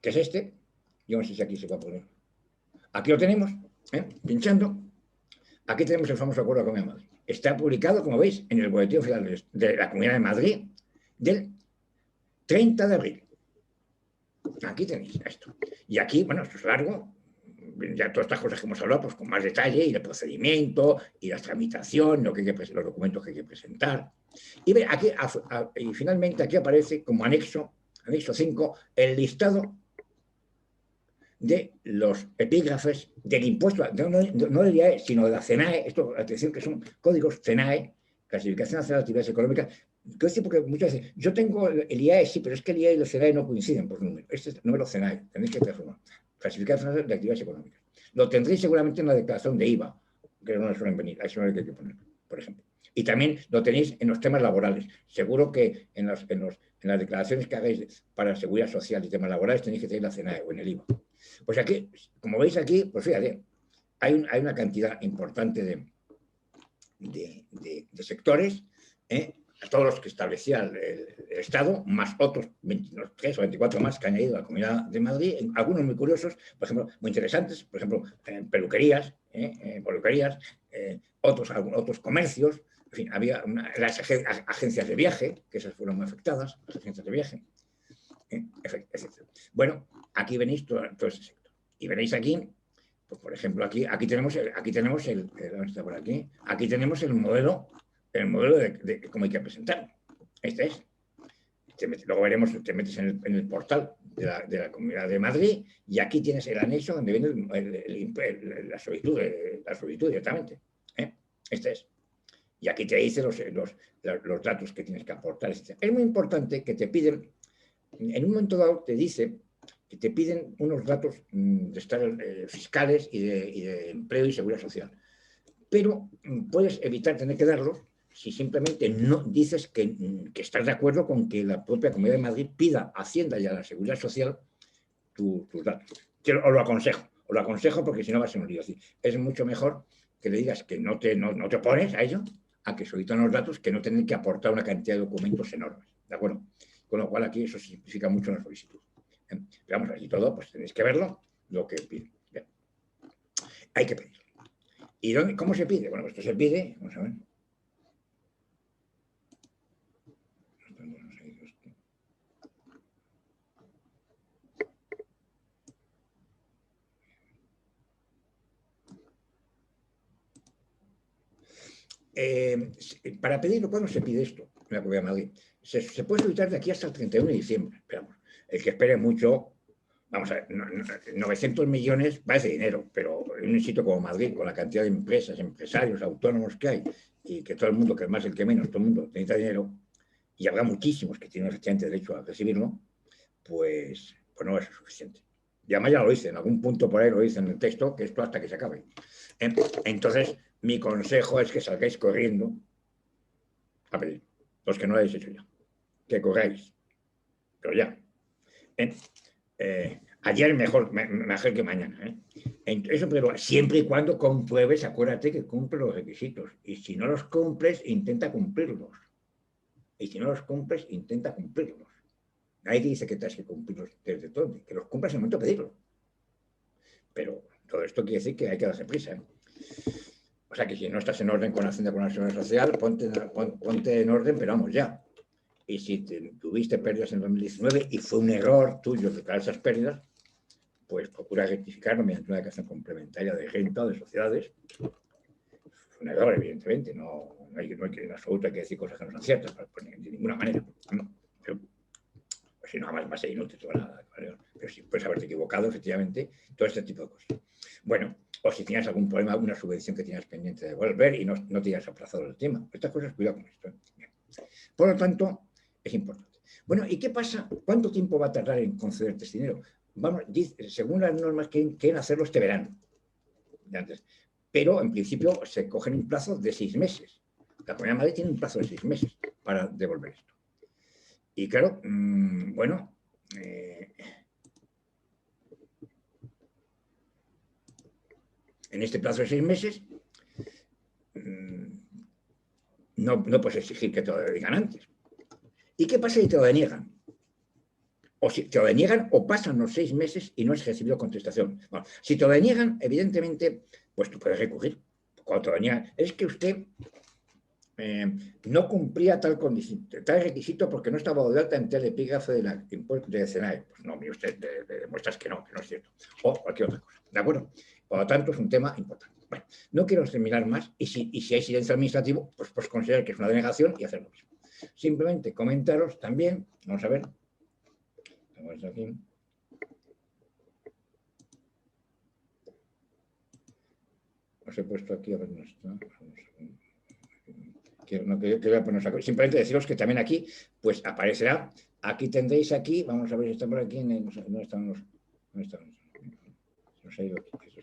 que es este. Yo no sé si aquí se va a poner. Aquí lo tenemos, pinchando. Aquí tenemos el famoso acuerdo de la Comunidad de Madrid. Está publicado, como veis, en el Boletín Oficial de la Comunidad de Madrid del 30 de abril. Aquí tenéis esto. Y aquí, bueno, esto es largo, ya todas estas cosas que hemos hablado, pues con más detalle, y el procedimiento, y la tramitación, los documentos que hay que presentar. Y ve, aquí, y finalmente aquí aparece como anexo 5, el listado de los epígrafes del impuesto, no del IAE, sino de la CENAE, esto, atención, que son códigos CENAE, Clasificación Nacional de Actividades Económicas. Quiero decir, porque muchas veces, yo tengo el IAE, sí, pero es que el IAE y el CENAE no coinciden por número. Este es el número CENAE, tenéis que transformar. Clasificación Nacional de Actividades Económicas. Lo tendréis seguramente en la declaración de IVA, que no le suelen venir, a eso no hay que poner, por ejemplo. Y también lo tenéis en los temas laborales. Seguro que en las declaraciones que hagáis para seguridad social y temas laborales tenéis que tener la CENAE o en el IVA. Pues aquí, como veis aquí, pues fíjate, hay una cantidad importante de sectores, a todos los que establecía el Estado, más otros 23 o 24 más que ha añadido la Comunidad de Madrid, algunos muy curiosos, por ejemplo, muy interesantes, por ejemplo, peluquerías, otros comercios, en fin, había las agencias de viaje, que esas fueron muy afectadas, las agencias de viaje, etc. Bueno, aquí venéis todo ese sector. Y veréis aquí, pues por ejemplo, aquí tenemos el modelo de cómo hay que presentar. Este es. Luego veremos, te metes en el portal de la Comunidad de Madrid y aquí tienes el anexo donde viene la solicitud directamente. Este es. Y aquí te dice los datos que tienes que aportar, etc. Es muy importante que te piden, en un momento dado te dice que te piden unos datos fiscales y de empleo y seguridad social. Pero puedes evitar tener que darlos si simplemente no dices que estás de acuerdo con que la propia Comunidad de Madrid pida a Hacienda y a la Seguridad Social tus datos. Os lo aconsejo. Os lo aconsejo porque si no va a ser un lío. Es mucho mejor que le digas que no te opones a ello, a que solicitan los datos, que no tener que aportar una cantidad de documentos enormes. ¿De acuerdo? Con lo cual aquí eso simplifica mucho la solicitud. Pero vamos, así todo, pues tenéis que verlo, lo que piden. Bien. Hay que pedirlo. ¿Y cómo se pide? Bueno, esto se pide, vamos a ver. Para pedirlo, ¿cuándo se pide esto en la Comunidad de Madrid? Se puede solicitar de aquí hasta el 31 de diciembre. Esperamos. El que espere mucho, vamos a ver, 900 millones parece dinero, pero en un sitio como Madrid, con la cantidad de empresas, empresarios, autónomos que hay, y que todo el mundo, que más el que menos, todo el mundo necesita dinero, y habrá muchísimos que tienen efectivamente derecho a recibirlo, pues no va a ser suficiente. Y además ya lo dice, en algún punto por ahí lo dice en el texto, que esto hasta que se acabe. Entonces, mi consejo es que salgáis corriendo a pedir, los que no lo habéis hecho ya, que corráis, pero ya. Ayer mejor que mañana. Eso, pero siempre y cuando compruebes, acuérdate que cumple los requisitos. Y si no los cumples, intenta cumplirlos. Y si no los cumples, intenta cumplirlos. Nadie te dice que tienes que cumplirlos desde todo, que los cumplas en el momento de pedirlo. Pero todo esto quiere decir que hay que darse prisa. O sea que si no estás en orden con la Hacienda, con la Seguridad Social, ponte en orden, pero vamos ya. Y si tuviste pérdidas en 2019 y fue un error tuyo declarar esas pérdidas, pues procura rectificarlo mediante una declaración complementaria de renta o de sociedades. Es un error, evidentemente, no hay que en absoluto hay que decir cosas que no son ciertas, de ninguna manera. Pero, pues si no, además va a ser inútil toda nada. Pero si puedes haberte equivocado, efectivamente, todo este tipo de cosas. Bueno, o si tienes algún problema, una subvención que tienes pendiente de devolver y no te hayas aplazado el tema. Estas cosas, cuidado con esto. Bien. Por lo tanto, es importante. Bueno, ¿y qué pasa? ¿Cuánto tiempo va a tardar en concederte este dinero? Vamos, según las normas, quieren hacerlo este verano. Pero, en principio, se cogen un plazo de 6 meses. La Comunidad de Madrid tiene un plazo de 6 meses para devolver esto. Y claro, bueno, en este plazo de 6 meses no puedes exigir que te lo digan antes. ¿Y qué pasa si te lo deniegan? O si te lo deniegan o pasan los 6 meses y no has recibido contestación. Bueno, si te lo deniegan, evidentemente, pues tú puedes recurrir. Cuando te lo deniegan, es que usted no cumplía tal requisito porque no estaba de alta en el epígrafe de CENAE. Pues no, mire usted, demuestras que no es cierto. O cualquier otra cosa. ¿De acuerdo? Por lo tanto, es un tema importante. Bueno, no quiero terminar más y si hay silencio administrativo, pues considerar que es una denegación y hacer lo mismo. Simplemente comentaros también, vamos a ver, aquí. Os he puesto aquí, a ver dónde está. Simplemente deciros que también aquí, pues aparecerá, aquí tendréis aquí, vamos a ver si está por aquí, ¿dónde están los? Nos ha ido aquí, eso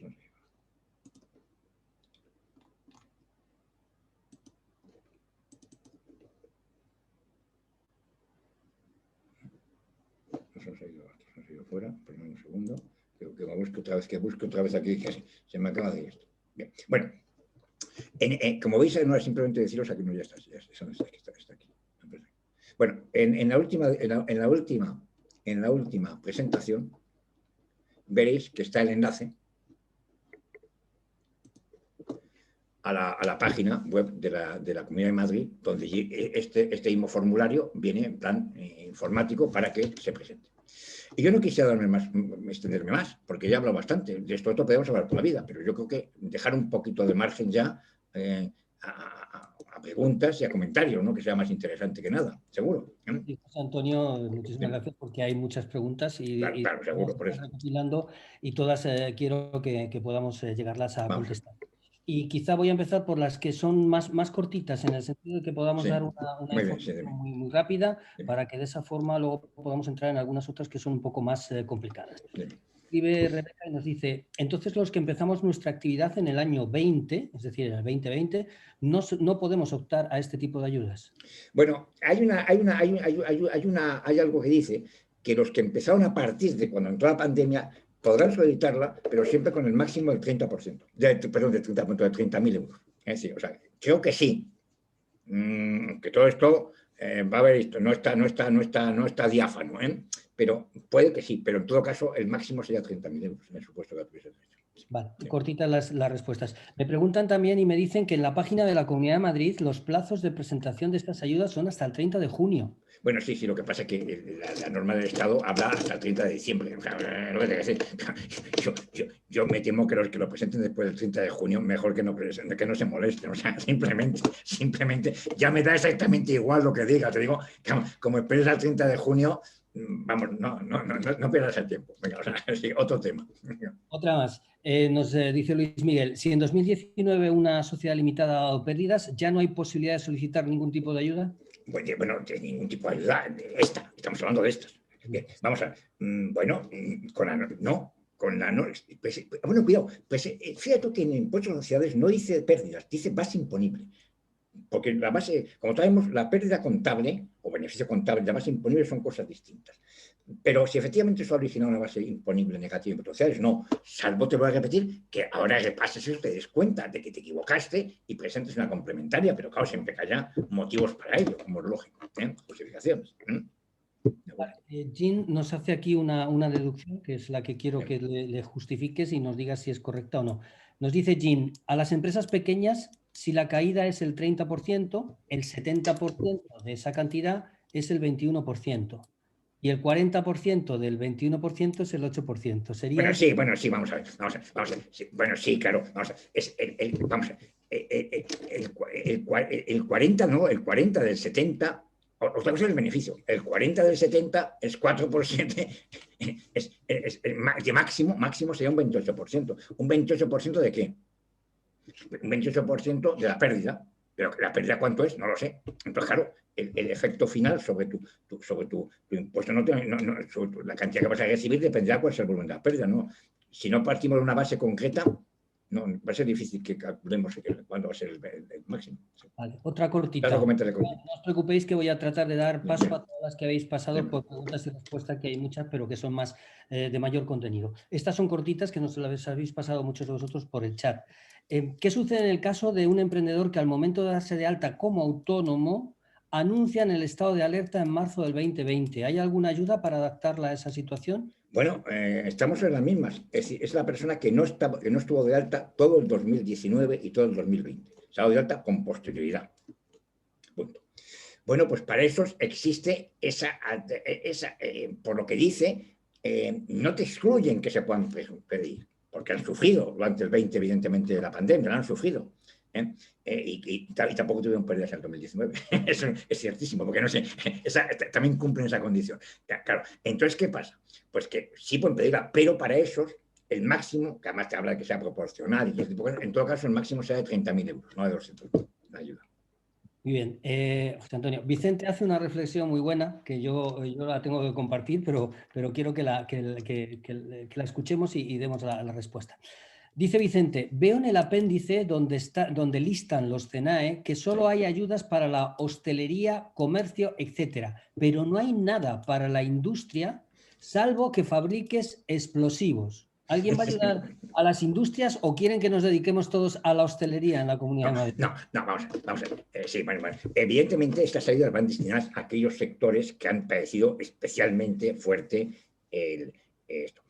nos ha ido. Nos ha ido fuera, perdón un segundo, que busque otra vez aquí, que se me acaba de ir esto. Bien, bueno, como veis, no es simplemente deciros aquí, no, ya está aquí. Bueno, en la última presentación veréis que está el enlace a la página web de la Comunidad de Madrid, donde este mismo formulario viene en plan informático para que se presente. Y yo no quisiera extenderme más, porque ya he hablado bastante. De esto podemos hablar toda la vida, pero yo creo que dejar un poquito de margen ya a preguntas y a comentarios, ¿no? Que sea más interesante que nada, seguro. Sí, José Antonio, muchísimas gracias porque hay muchas preguntas y claro, seguro, por eso. Recopilando y todas quiero que podamos llegarlas a contestar. Y quizá voy a empezar por las que son más cortitas, en el sentido de que podamos dar una información muy rápida, para que de esa forma luego podamos entrar en algunas otras que son un poco más complicadas. Escribe Rebeca y nos dice, entonces los que empezamos nuestra actividad en el año 20, es decir, en el 2020, no podemos optar a este tipo de ayudas. Bueno, hay algo que dice que los que empezaron a partir de cuando entró la pandemia podrán solicitarla, pero siempre con el máximo del 30%, perdón, del 30%, de 30.000 euros. Es decir, o sea, creo que sí, que todo esto va a haber esto, no está diáfano, pero puede que sí, pero en todo caso el máximo sería 30.000 euros en el supuesto que tuviese derecho. Vale, cortitas las respuestas. Me preguntan también y me dicen que en la página de la Comunidad de Madrid los plazos de presentación de estas ayudas son hasta el 30 de junio. Bueno, sí, lo que pasa es que la norma del Estado habla hasta el 30 de diciembre. O sea, no tiene que ser. Yo me temo que los que lo presenten después del 30 de junio, mejor que no se molesten. O sea, simplemente, ya me da exactamente igual lo que diga. Te digo, como esperes al 30 de junio, vamos, no pierdas el tiempo. Venga, o sea, sí, otro tema. Otra más. Nos dice Luis Miguel, si en 2019 una sociedad limitada ha dado pérdidas, ¿ya no hay posibilidad de solicitar ningún tipo de ayuda? Bueno, de ningún tipo de ayuda. Estamos hablando de estas. Bien, vamos a ver. Bueno, con la no. Bueno, cuidado. Pues fíjate que en impuestos de sociedades no dice pérdidas, dice base imponible. Porque la base, como sabemos, la pérdida contable o beneficio contable y la base imponible son cosas distintas. Pero si efectivamente eso ha originado una base imponible negativa en impuestos sociales, no. Salvo, te voy a repetir, que ahora repases y te des cuenta de que te equivocaste y presentes una complementaria, pero claro, siempre que haya motivos para ello, como es lógico, justificaciones. Jean nos hace aquí una deducción, que es la que quiero que le justifiques y nos digas si es correcta o no. Nos dice Jean, a las empresas pequeñas, si la caída es el 30%, el 70% de esa cantidad es el 21%. Y el 40% del 21% es el 8%. Sería... Bueno, sí, vamos a ver. Sí, bueno, sí, claro. Vamos a ver. Vamos a ver. El 40, no, el 40 del 70... Otra cosa es el beneficio. El 40 del 70 es 4 por 7. De máximo sería un 28%. ¿Un 28% de qué? Un 28% de la pérdida. Pero la pérdida, ¿cuánto es? No lo sé. Entonces, claro, el efecto final sobre tu impuesto, sobre la cantidad que vas a recibir dependerá de cuál sea el volumen de la pérdida, ¿no? Si no partimos de una base concreta, no, va a ser difícil que calculemos cuándo va a ser el máximo. Vale, otra cortita. No os preocupéis que voy a tratar de dar paso a todas las que habéis pasado por preguntas y respuestas, que hay muchas, pero que son más de mayor contenido. Estas son cortitas que nos las habéis pasado muchos de vosotros por el chat. ¿Qué sucede en el caso de un emprendedor que al momento de darse de alta como autónomo anuncian el estado de alerta en marzo del 2020? ¿Hay alguna ayuda para adaptarla a esa situación? Bueno, estamos en las mismas. Es decir, es la persona que no estuvo de alta todo el 2019 y todo el 2020. Se ha dado de alta con posterioridad. Punto. Bueno, pues para eso existe esa por lo que dice, no te excluyen que se puedan pedir, porque han sufrido durante el 20, evidentemente, de la pandemia, lo han sufrido. Y tampoco tuvieron pérdidas en el 2019. Eso es ciertísimo, porque no sé, también cumplen esa condición. Claro, entonces, ¿qué pasa? Pues que sí pueden pedirla, pero para esos, el máximo, que además te habla de que sea proporcional, y en todo caso, el máximo sea de 30.000 euros, no de 200 la ayuda. Muy bien, José Antonio. Vicente hace una reflexión muy buena que yo la tengo que compartir, pero quiero que la escuchemos y demos la respuesta. Dice Vicente, veo en el apéndice donde listan los CENAE que solo hay ayudas para la hostelería, comercio, etcétera, pero no hay nada para la industria, salvo que fabriques explosivos. ¿Alguien va a ayudar a las industrias o quieren que nos dediquemos todos a la hostelería en la Comunidad de Madrid? No, vamos a ver. Sí, bueno. Evidentemente, estas ayudas van destinadas a aquellos sectores que han padecido especialmente fuerte esto.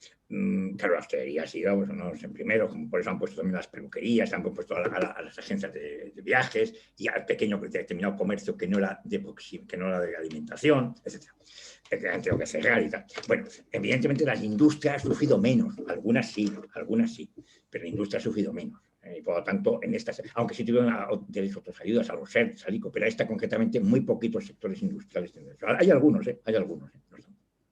Claro, la hostelería ha sido, pues, no sé, primero, como por eso han puesto también las peluquerías, han puesto a las agencias de viajes y al pequeño determinado comercio que no era de alimentación, etc. Que han tenido que cerrar y tal. Bueno, evidentemente las industrias han sufrido menos, algunas sí, pero la industria ha sufrido menos. Y por lo tanto, en estas, aunque sí tuvieron derecho a otras ayudas, a los SERTs, al ICO, pero esta concretamente muy poquitos sectores industriales tienen eso. Hay algunos.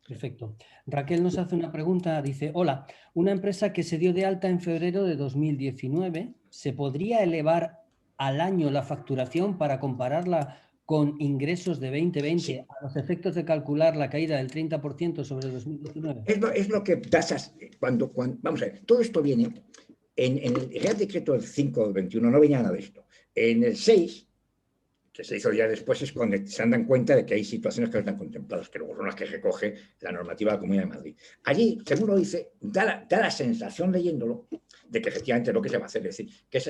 Perfecto. Raquel nos hace una pregunta, dice, hola, una empresa que se dio de alta en febrero de 2019, ¿se podría elevar al año la facturación para compararla con ingresos de 2020 sí, a los efectos de calcular la caída del 30% sobre el 2019? Es lo que tasas cuando vamos a ver, todo esto viene en el Real Decreto del 5 del 21, no venía nada de esto. En el 6 que se hizo ya después, es cuando se dan cuenta de que hay situaciones que no están contempladas, que luego son las que recoge la normativa de la Comunidad de Madrid. Allí, según lo dice, da la sensación leyéndolo de que efectivamente lo que se va a hacer es decir, que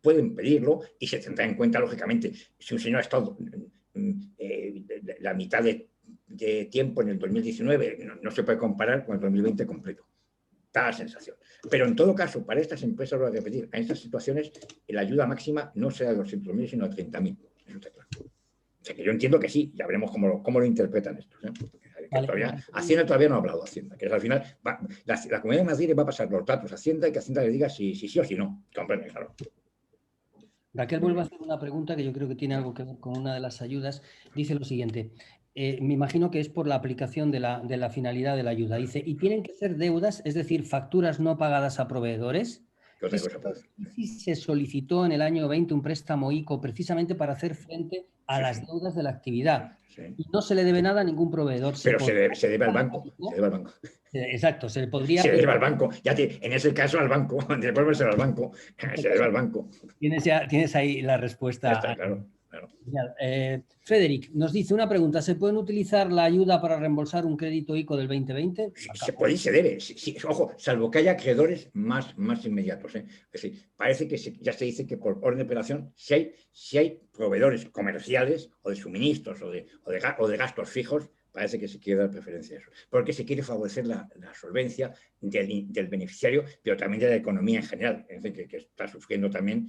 pueden pedirlo y se tendrá en cuenta, lógicamente, si un señor ha estado la mitad de tiempo en el 2019, no se puede comparar con el 2020 completo. Da la sensación. Pero en todo caso, para estas empresas, lo voy a repetir, en estas situaciones, la ayuda máxima no será de 200.000, sino de 30.000. Eso está claro. O sea, que yo entiendo que sí, ya veremos cómo lo interpretan estos. Vale. Hacienda todavía no ha hablado, Hacienda, que es al final, la Comunidad de Madrid le va a pasar los datos a Hacienda y que Hacienda le diga si sí o si no. Comprende, claro. Raquel vuelve a hacer una pregunta que yo creo que tiene algo que ver con una de las ayudas. Dice lo siguiente, me imagino que es por la aplicación de la finalidad de la ayuda. Dice, ¿y tienen que ser deudas, es decir, facturas no pagadas a proveedores? ¿Y si se solicitó en el año 20 un préstamo ICO precisamente para hacer frente a las deudas de la actividad? Y no se le debe nada a ningún proveedor. Pero se debe al banco. Se debe al banco. Exacto, se le podría... Se debe al banco. En ese caso al banco. Después al banco. Se debe al banco. Tienes ahí la respuesta. Ya está, claro. Frederic nos dice una pregunta. ¿Se pueden utilizar la ayuda para reembolsar un crédito ICO del 2020? Se puede y se debe. Sí, ojo, salvo que haya acreedores más inmediatos. Es decir, parece que ya se dice que por orden de operación, si hay proveedores comerciales o de suministros o de gastos fijos, parece que se quiere dar preferencia a eso. Porque se quiere favorecer la solvencia del beneficiario, pero también de la economía en general. Es decir, que está sufriendo también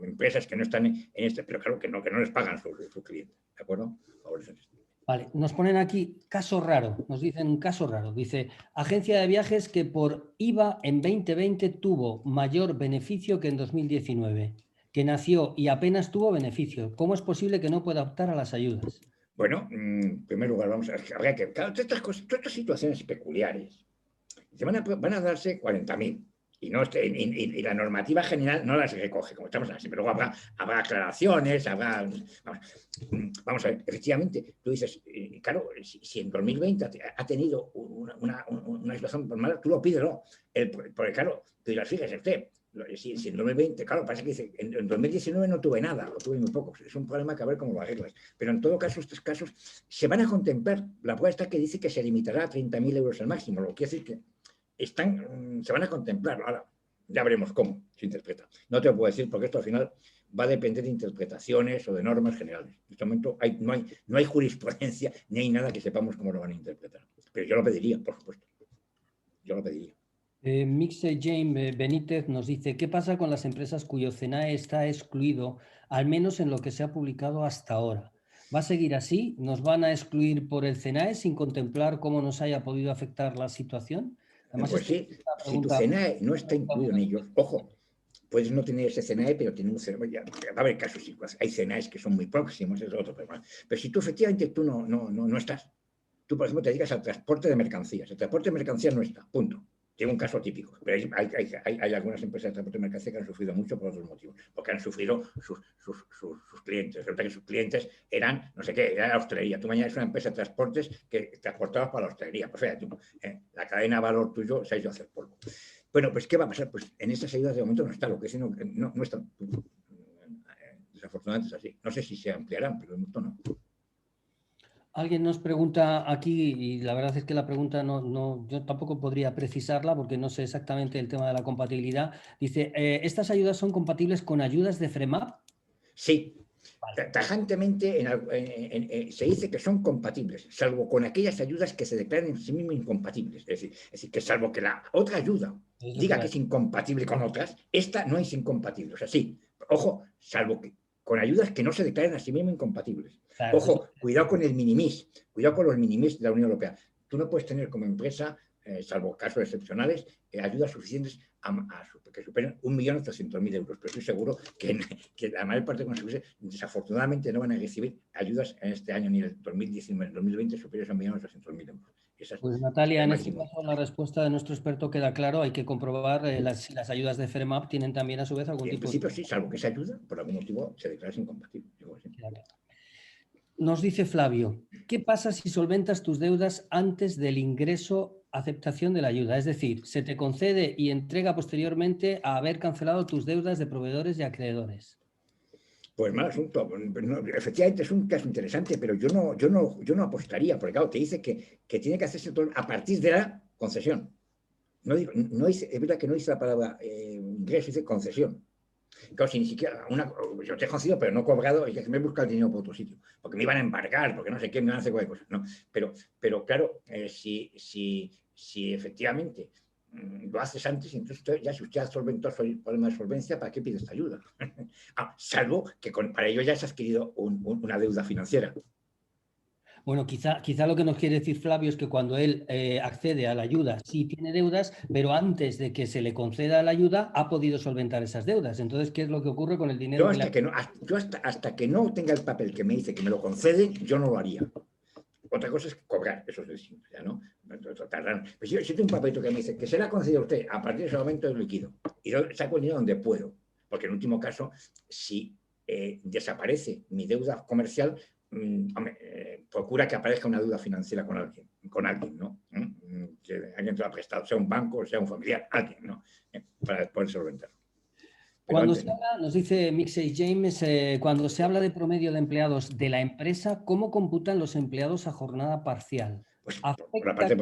empresas que no están en este, pero claro que no les pagan sus clientes. ¿De acuerdo? Favorecer esto. Vale, nos ponen aquí caso raro, nos dicen un caso raro. Dice, agencia de viajes que por IVA en 2020 tuvo mayor beneficio que en 2019, que nació y apenas tuvo beneficio. ¿Cómo es posible que no pueda optar a las ayudas? Bueno, en primer lugar, vamos a ver, claro, todas estas situaciones peculiares van a darse 40.000 y la normativa general no las recoge, como estamos así, pero luego habrá aclaraciones, vamos a ver, efectivamente, tú dices, claro, si en 2020 ha tenido una situación mala, tú lo pides, ¿no? Porque claro, tú dirás, fíjese usted, si en 2020, claro, parece que dice, en 2019 no tuve nada, o tuve muy poco, es un problema que a ver cómo lo arreglas, pero en todo caso, estos casos se van a contemplar, la prueba está que dice que se limitará a 30.000 euros al máximo, lo que quiere decir que se van a contemplar. Ahora, ya veremos cómo se interpreta. No te lo puedo decir porque esto al final va a depender de interpretaciones o de normas generales. En este momento no hay jurisprudencia ni hay nada que sepamos cómo lo van a interpretar. Pero yo lo pediría, por supuesto. Yo lo pediría. Mixe James Benítez nos dice, ¿qué pasa con las empresas cuyo CENAE está excluido, al menos en lo que se ha publicado hasta ahora? ¿Va a seguir así? ¿Nos van a excluir por el CENAE sin contemplar cómo nos haya podido afectar la situación? Además, pues sí, si tu CENAE no está incluido en ellos, ojo, puedes no tener ese CENAE, pero tiene un CENAE, va a haber casos, hay CENAEs que son muy próximos, es otro problema. Pero si tú efectivamente no estás, tú por ejemplo te dedicas al transporte de mercancías, el transporte de mercancías no está, punto. Tiene un caso típico, pero hay algunas empresas de transporte de mercancías que han sufrido mucho por otros motivos, porque han sufrido sus clientes. Resulta que sus clientes eran, no sé qué, era la hostelería. Tú mañana es una empresa de transportes que transportabas para la hostelería. Pues fíjate, la cadena de valor tuyo se ha ido a hacer polvo. Bueno, pues ¿qué va a pasar? Pues en estas ayudas de momento no está, lo que es no está. Desafortunadamente es así. No sé si se ampliarán, pero de momento no. Alguien nos pregunta aquí, y la verdad es que la pregunta yo tampoco podría precisarla porque no sé exactamente el tema de la compatibilidad. Dice, ¿estas ayudas son compatibles con ayudas de FREMAP? Sí. Tajantemente se dice que son compatibles, salvo con aquellas ayudas que se declaren en sí mismas incompatibles. Es decir, que salvo que la otra ayuda diga que es incompatible con otras, esta no es incompatible. O sea, sí, ojo, salvo que con ayudas que no se declaren a sí mismas incompatibles. Claro, ojo, cuidado con el minimis, cuidado con los minimis de la Unión Europea. Tú no puedes tener como empresa, salvo casos excepcionales, ayudas suficientes que superen 1.800.000 euros. Pero estoy seguro que la mayor parte de los desafortunadamente no van a recibir ayudas en este año ni en el 2019 ni en el 2020 superiores a 1.800.000 euros. Pues Natalia, en este caso la respuesta de nuestro experto queda claro, hay que comprobar si las ayudas de FREMAP tienen también a su vez algún tipo de... En principio sí, salvo que esa ayuda por algún motivo se declare incompatible. Nos dice Flavio, ¿qué pasa si solventas tus deudas antes del ingreso, aceptación de la ayuda? Es decir, se te concede y entrega posteriormente a haber cancelado tus deudas de proveedores y acreedores. Pues mal asunto. No, efectivamente es un caso interesante, pero yo no apostaría, porque claro, te dice que tiene que hacerse todo a partir de la concesión. Es verdad que no dice la palabra ingreso, dice concesión. Claro, si ni siquiera yo te he concedido, pero no he cobrado, y que me he buscado el dinero por otro sitio, porque me iban a embargar, porque no sé qué, me iban a hacer cualquier cosa. No, pero claro, si efectivamente lo haces antes, entonces ya si usted ha solventado el problema de solvencia, ¿para qué pide esta ayuda? Salvo que para ello ya has adquirido una deuda financiera. Bueno, quizá lo que nos quiere decir Flavio es que cuando él accede a la ayuda sí tiene deudas, pero antes de que se le conceda la ayuda ha podido solventar esas deudas. Entonces, ¿qué es lo que ocurre con el dinero? Hasta que no tenga el papel que me dice que me lo concede, yo no lo haría. Otra cosa es cobrar, eso es distinto, ya, ¿no? Pues si tengo un papelito que me dice que se le ha concedido a usted, a partir de ese momento es liquido. Y yo saco el dinero donde puedo. Porque en último caso, si desaparece mi deuda comercial, procura que aparezca una deuda financiera con alguien, ¿no? Que alguien te lo ha prestado, sea un banco, sea un familiar, alguien, ¿no? Para poder solventarlo. Cuando se habla, nos dice Mixey James, cuando se habla de promedio de empleados de la empresa, ¿cómo computan los empleados a jornada parcial? Pues por la parte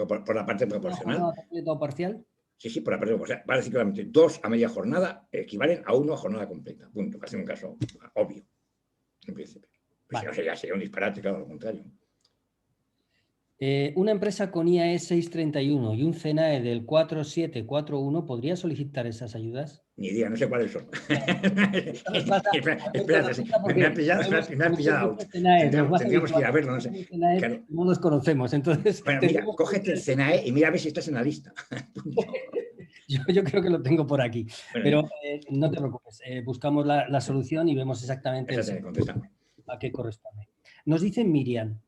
proporcional. ¿Jornada completa o parcial? Sí, por la parte proporcional. Vale, claramente, 2 a media jornada equivalen a 1 a jornada completa. Punto. Para ser un caso obvio, en principio. Pues vale. Si no, ya sería un disparate, claro, al contrario. Una empresa con IAE 631 y un CNAE del 4741 ¿podría solicitar esas ayudas? Ni idea, no sé cuáles son. Espérate, me han pillado. Tendríamos que ir a verlo, no sé. Claro. No los conocemos, entonces... Bueno, mira, cógete el CNAE y mira a ver si estás en la lista. Yo creo que lo tengo por aquí, pero no te preocupes, buscamos la solución y vemos exactamente a qué corresponde. Nos dice Miriam,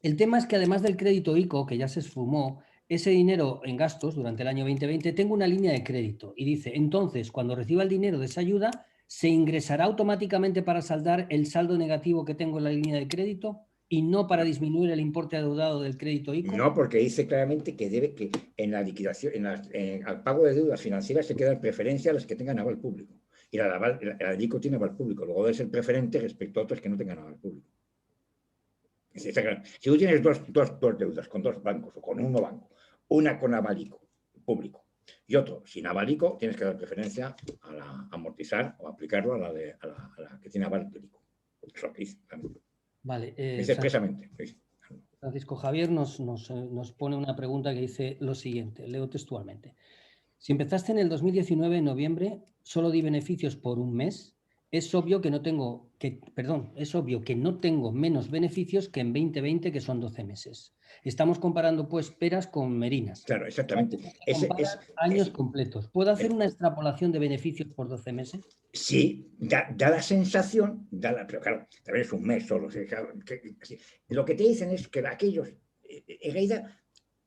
el tema es que además del crédito ICO, que ya se esfumó, ese dinero en gastos durante el año 2020, tengo una línea de crédito y dice, entonces, cuando reciba el dinero de esa ayuda, ¿se ingresará automáticamente para saldar el saldo negativo que tengo en la línea de crédito y no para disminuir el importe adeudado del crédito ICO? No, porque dice claramente que en la liquidación, al pago de deudas financieras se quedan preferencia a las que tengan aval público. Y la ICO tiene aval público, luego debe ser preferente respecto a otras que no tengan aval público. Si tú tienes dos deudas con 2 bancos o con un banco, una con aval público y otro sin aval ICO, tienes que dar preferencia a amortizar o aplicarlo a la que tiene aval público. Eso es lo que dice. Vale. Dice expresamente. Francisco Javier nos pone una pregunta que dice lo siguiente, leo textualmente. Si empezaste en el 2019, en noviembre, solo di beneficios por un mes, es obvio que no tengo menos beneficios que en 2020, que son 12 meses. Estamos comparando, pues, peras con merinas. Claro, exactamente. Años completos. ¿Puedo hacer una extrapolación de beneficios por 12 meses? Sí, da la sensación, pero claro, también es un mes solo. Lo que te dicen es que aquellos, en realidad,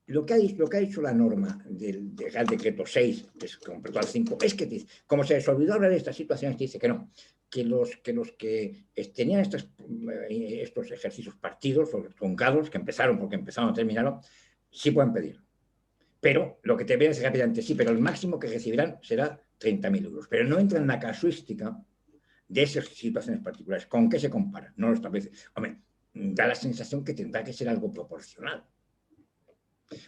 lo que ha dicho la norma del Real Decreto 6, que es completó al 5, es que, como se les olvidó hablar de estas situaciones, dice que no, que los que tenían estos ejercicios partidos o truncados, que empezaron porque empezaron o terminaron, sí pueden pedir. Pero lo que te veas es rápidamente, sí, pero el máximo que recibirán será 30.000 euros. Pero no entra en la casuística de esas situaciones particulares. ¿Con qué se compara? No lo establece. Hombre, da la sensación que tendrá que ser algo proporcional.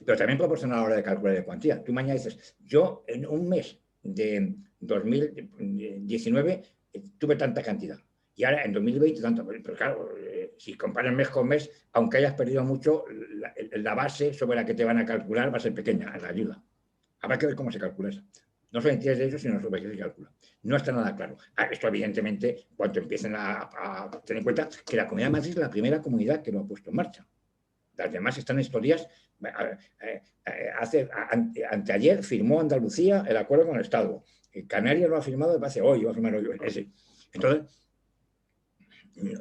Pero también proporcional a la hora de calcular de cuantía. Tú mañana dices, yo en un mes de 2019 tuve tanta cantidad. Y ahora en 2020 tanto. Pero claro, si comparas mes con mes, aunque hayas perdido mucho, la base sobre la que te van a calcular va a ser pequeña, la ayuda. Habrá que ver cómo se calcula eso. No solo entiendes de eso, sino sobre qué se calcula. No está nada claro. Esto, evidentemente, cuando empiecen a tener en cuenta que la Comunidad de Madrid es la primera comunidad que lo ha puesto en marcha. Las demás están estos días. Anteayer firmó Andalucía el acuerdo con el Estado. Canarias lo ha firmado, me parece hoy, va a firmar hoy. Entonces,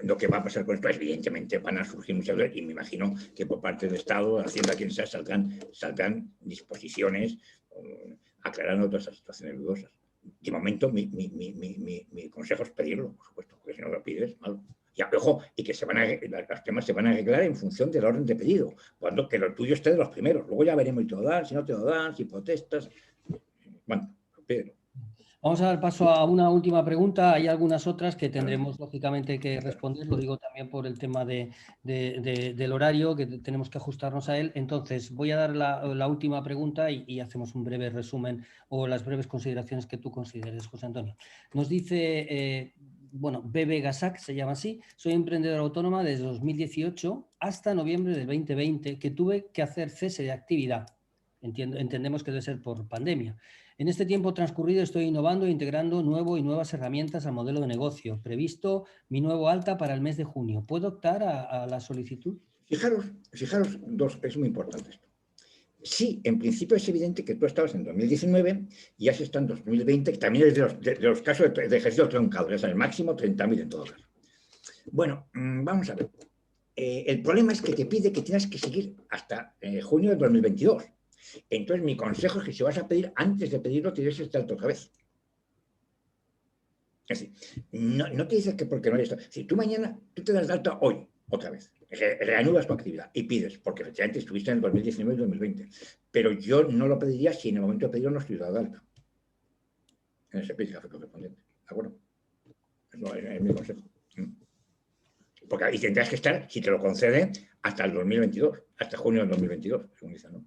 lo que va a pasar con esto, evidentemente, van a surgir muchas veces, y me imagino que por parte del Estado, Hacienda, quien sea, saldrán disposiciones aclarando todas esas situaciones dudosas. De momento, mi consejo es pedirlo, por supuesto, porque si no lo pides, malo. Ya, ojo, y que los temas se van a arreglar en función del orden de pedido, cuando que lo tuyo esté de los primeros. Luego ya veremos si te lo dan, si no te lo dan, si protestas. Bueno, pídelo. Vamos a dar paso a una última pregunta. Hay algunas otras que tendremos, lógicamente, que responder. Lo digo también por el tema del horario, que tenemos que ajustarnos a él. Entonces, voy a dar la última pregunta y hacemos un breve resumen o las breves consideraciones que tú consideres, José Antonio. Nos dice, bueno, Bebe Gasak se llama así. Soy emprendedora autónoma desde 2018 hasta noviembre del 2020, que tuve que hacer cese de actividad. Entendemos que debe ser por pandemia. En este tiempo transcurrido estoy innovando e integrando nuevas herramientas al modelo de negocio. Previsto mi nuevo alta para el mes de junio. ¿Puedo optar a la solicitud? Fijaros, es muy importante esto. Sí, en principio es evidente que tú estabas en 2019 y ya se está en 2020, que también es de los casos de ejercicio truncado, es el máximo 30.000 en todo caso. Bueno, vamos a ver. El problema es que te pide que tienes que seguir hasta junio de 2022. Entonces, mi consejo es que si vas a pedir, antes de pedirlo, te des este alto otra vez. Es decir, no te dices que porque no hay esto. Si tú mañana, tú te das de alta hoy, otra vez, reanudas tu actividad y pides, porque efectivamente estuviste en el 2019 y 2020. Pero yo no lo pediría si en el momento de pedirlo no estoy dado de alta. En ese epígrafe correspondiente. ¿De acuerdo? Es mi consejo. Porque ahí tendrás que estar, si te lo concede, hasta el 2022, hasta junio del 2022, según dicen, ¿no?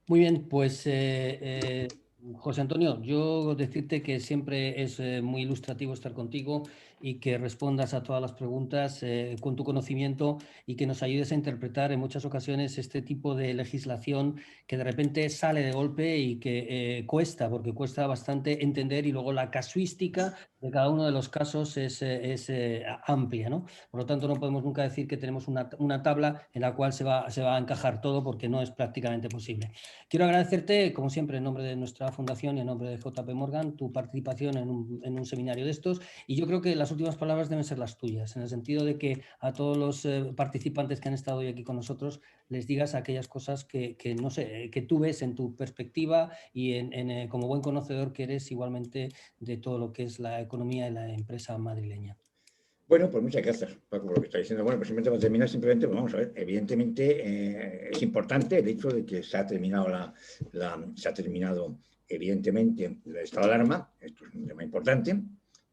Muy bien, pues José Antonio, yo decirte que siempre es muy ilustrativo estar contigo y que respondas a todas las preguntas con tu conocimiento y que nos ayudes a interpretar en muchas ocasiones este tipo de legislación que de repente sale de golpe y que cuesta, porque cuesta bastante entender y luego la casuística de cada uno de los casos es amplia, ¿no? Por lo tanto, no podemos nunca decir que tenemos una tabla en la cual se va a encajar todo porque no es prácticamente posible. Quiero agradecerte, como siempre, en nombre de nuestra fundación y en nombre de JP Morgan, tu participación en un seminario de estos. Y yo creo que las últimas palabras deben ser las tuyas, en el sentido de que a todos los participantes que han estado hoy aquí con nosotros les digas aquellas cosas que no sé, que tú ves en tu perspectiva y como buen conocedor que eres igualmente de todo lo que es la economía y la empresa madrileña. Bueno, pues muchas gracias, Paco, por lo que está diciendo. Bueno, pues simplemente para terminar, simplemente, pues vamos a ver, evidentemente es importante el hecho de que se ha terminado evidentemente el estado de alarma. Esto es un tema importante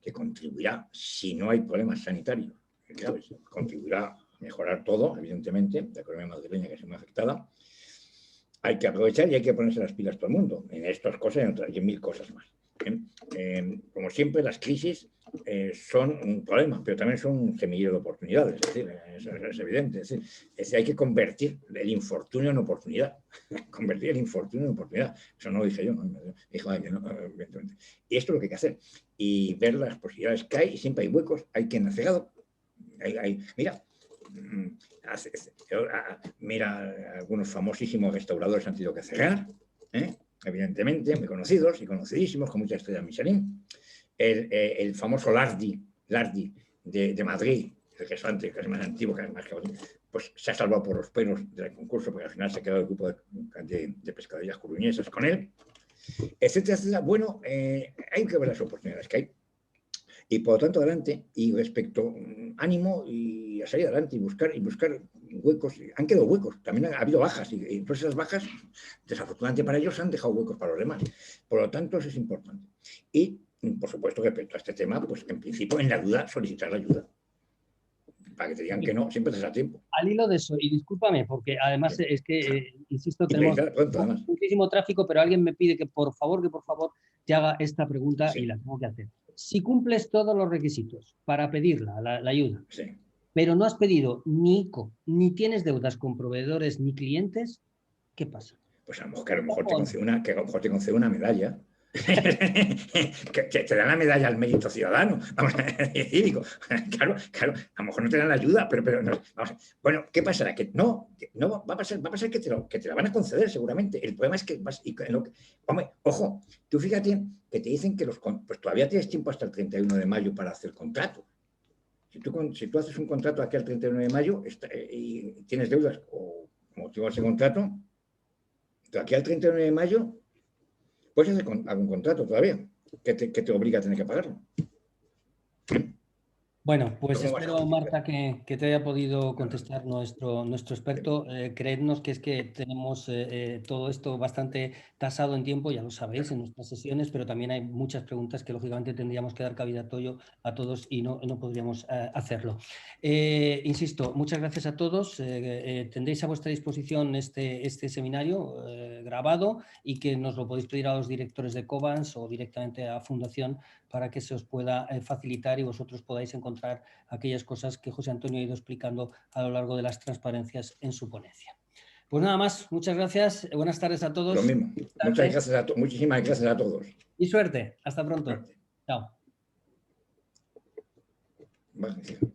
que contribuirá, si no hay problemas sanitarios, ¿sabes? Contribuirá a mejorar todo, evidentemente, la economía madrileña que es muy afectada. Hay que aprovechar y hay que ponerse las pilas todo el mundo en estas cosas y en mil cosas más. Como siempre, las crisis son un problema, pero también son un semillero de oportunidades. Es decir, es evidente. Es decir, hay que convertir el infortunio en oportunidad. Convertir el infortunio en oportunidad. Eso no lo dije yo, ¿no? Dijo alguien, ¿no? Y esto es lo que hay que hacer. Y ver las posibilidades que hay, y siempre hay huecos, hay quien ha cegado. Mira, algunos famosísimos restauradores han tenido que cerrar, evidentemente, muy conocidos y conocidísimos, con mucha estrella Michelin. El famoso Lardi de Madrid, el restaurante que es más antiguo, que además pues se ha salvado por los pelos del concurso, porque al final se ha quedado el grupo de pescaderías coruñesas con él, etcétera, etcétera. Bueno, hay que ver las oportunidades que hay. Y por lo tanto, adelante, y respecto, ánimo y a salir adelante y buscar huecos. Han quedado huecos, también ha habido bajas, y todas esas bajas, desafortunadamente para ellos, han dejado huecos para los demás. Por lo tanto, eso es importante. Y, por supuesto, respecto a este tema, pues en principio, en la duda, solicitar la ayuda. Para que te digan que no, siempre te da tiempo. Al hilo de eso, y discúlpame, porque además es que, insisto, tenemos muchísimo tráfico, pero alguien me pide que por favor te haga esta pregunta y la tengo que hacer. Si cumples todos los requisitos para pedirla, la ayuda, pero no has pedido ni ICO, ni tienes deudas con proveedores ni clientes, ¿qué pasa? Pues a lo mejor te concede una medalla. que te dan la medalla al mérito ciudadano, vamos a decir, digo, claro, a lo mejor no te dan la ayuda, pero no, vamos, bueno, ¿qué pasará? Que no va a pasar que te la van a conceder seguramente. El problema es que hombre, ojo, tú fíjate que te dicen que pues todavía tienes tiempo hasta el 31 de mayo para hacer contrato. Si tú haces un contrato aquí al 31 de mayo y tienes deudas o motivo ese contrato, aquí al 31 de mayo puedes hacer algún contrato todavía que te obliga a tener que pagarlo. Bueno, pues ¿Cómo vas a espero, justificar? Marta, que te haya podido contestar nuestro experto. Creednos que es que tenemos todo esto bastante tasado en tiempo, ya lo sabéis, en nuestras sesiones, pero también hay muchas preguntas que lógicamente tendríamos que dar cabida a todos y no podríamos hacerlo. Insisto, muchas gracias a todos. Tendréis a vuestra disposición este seminario grabado y que nos lo podéis pedir a los directores de Covans o directamente a Fundación para que se os pueda facilitar y vosotros podáis encontrar aquellas cosas que José Antonio ha ido explicando a lo largo de las transparencias en su ponencia. Pues nada más, muchas gracias, buenas tardes a Lo todos. mismo. Muchas gracias a muchísimas gracias a todos. Y suerte, hasta pronto. Suerte. Chao. Vale.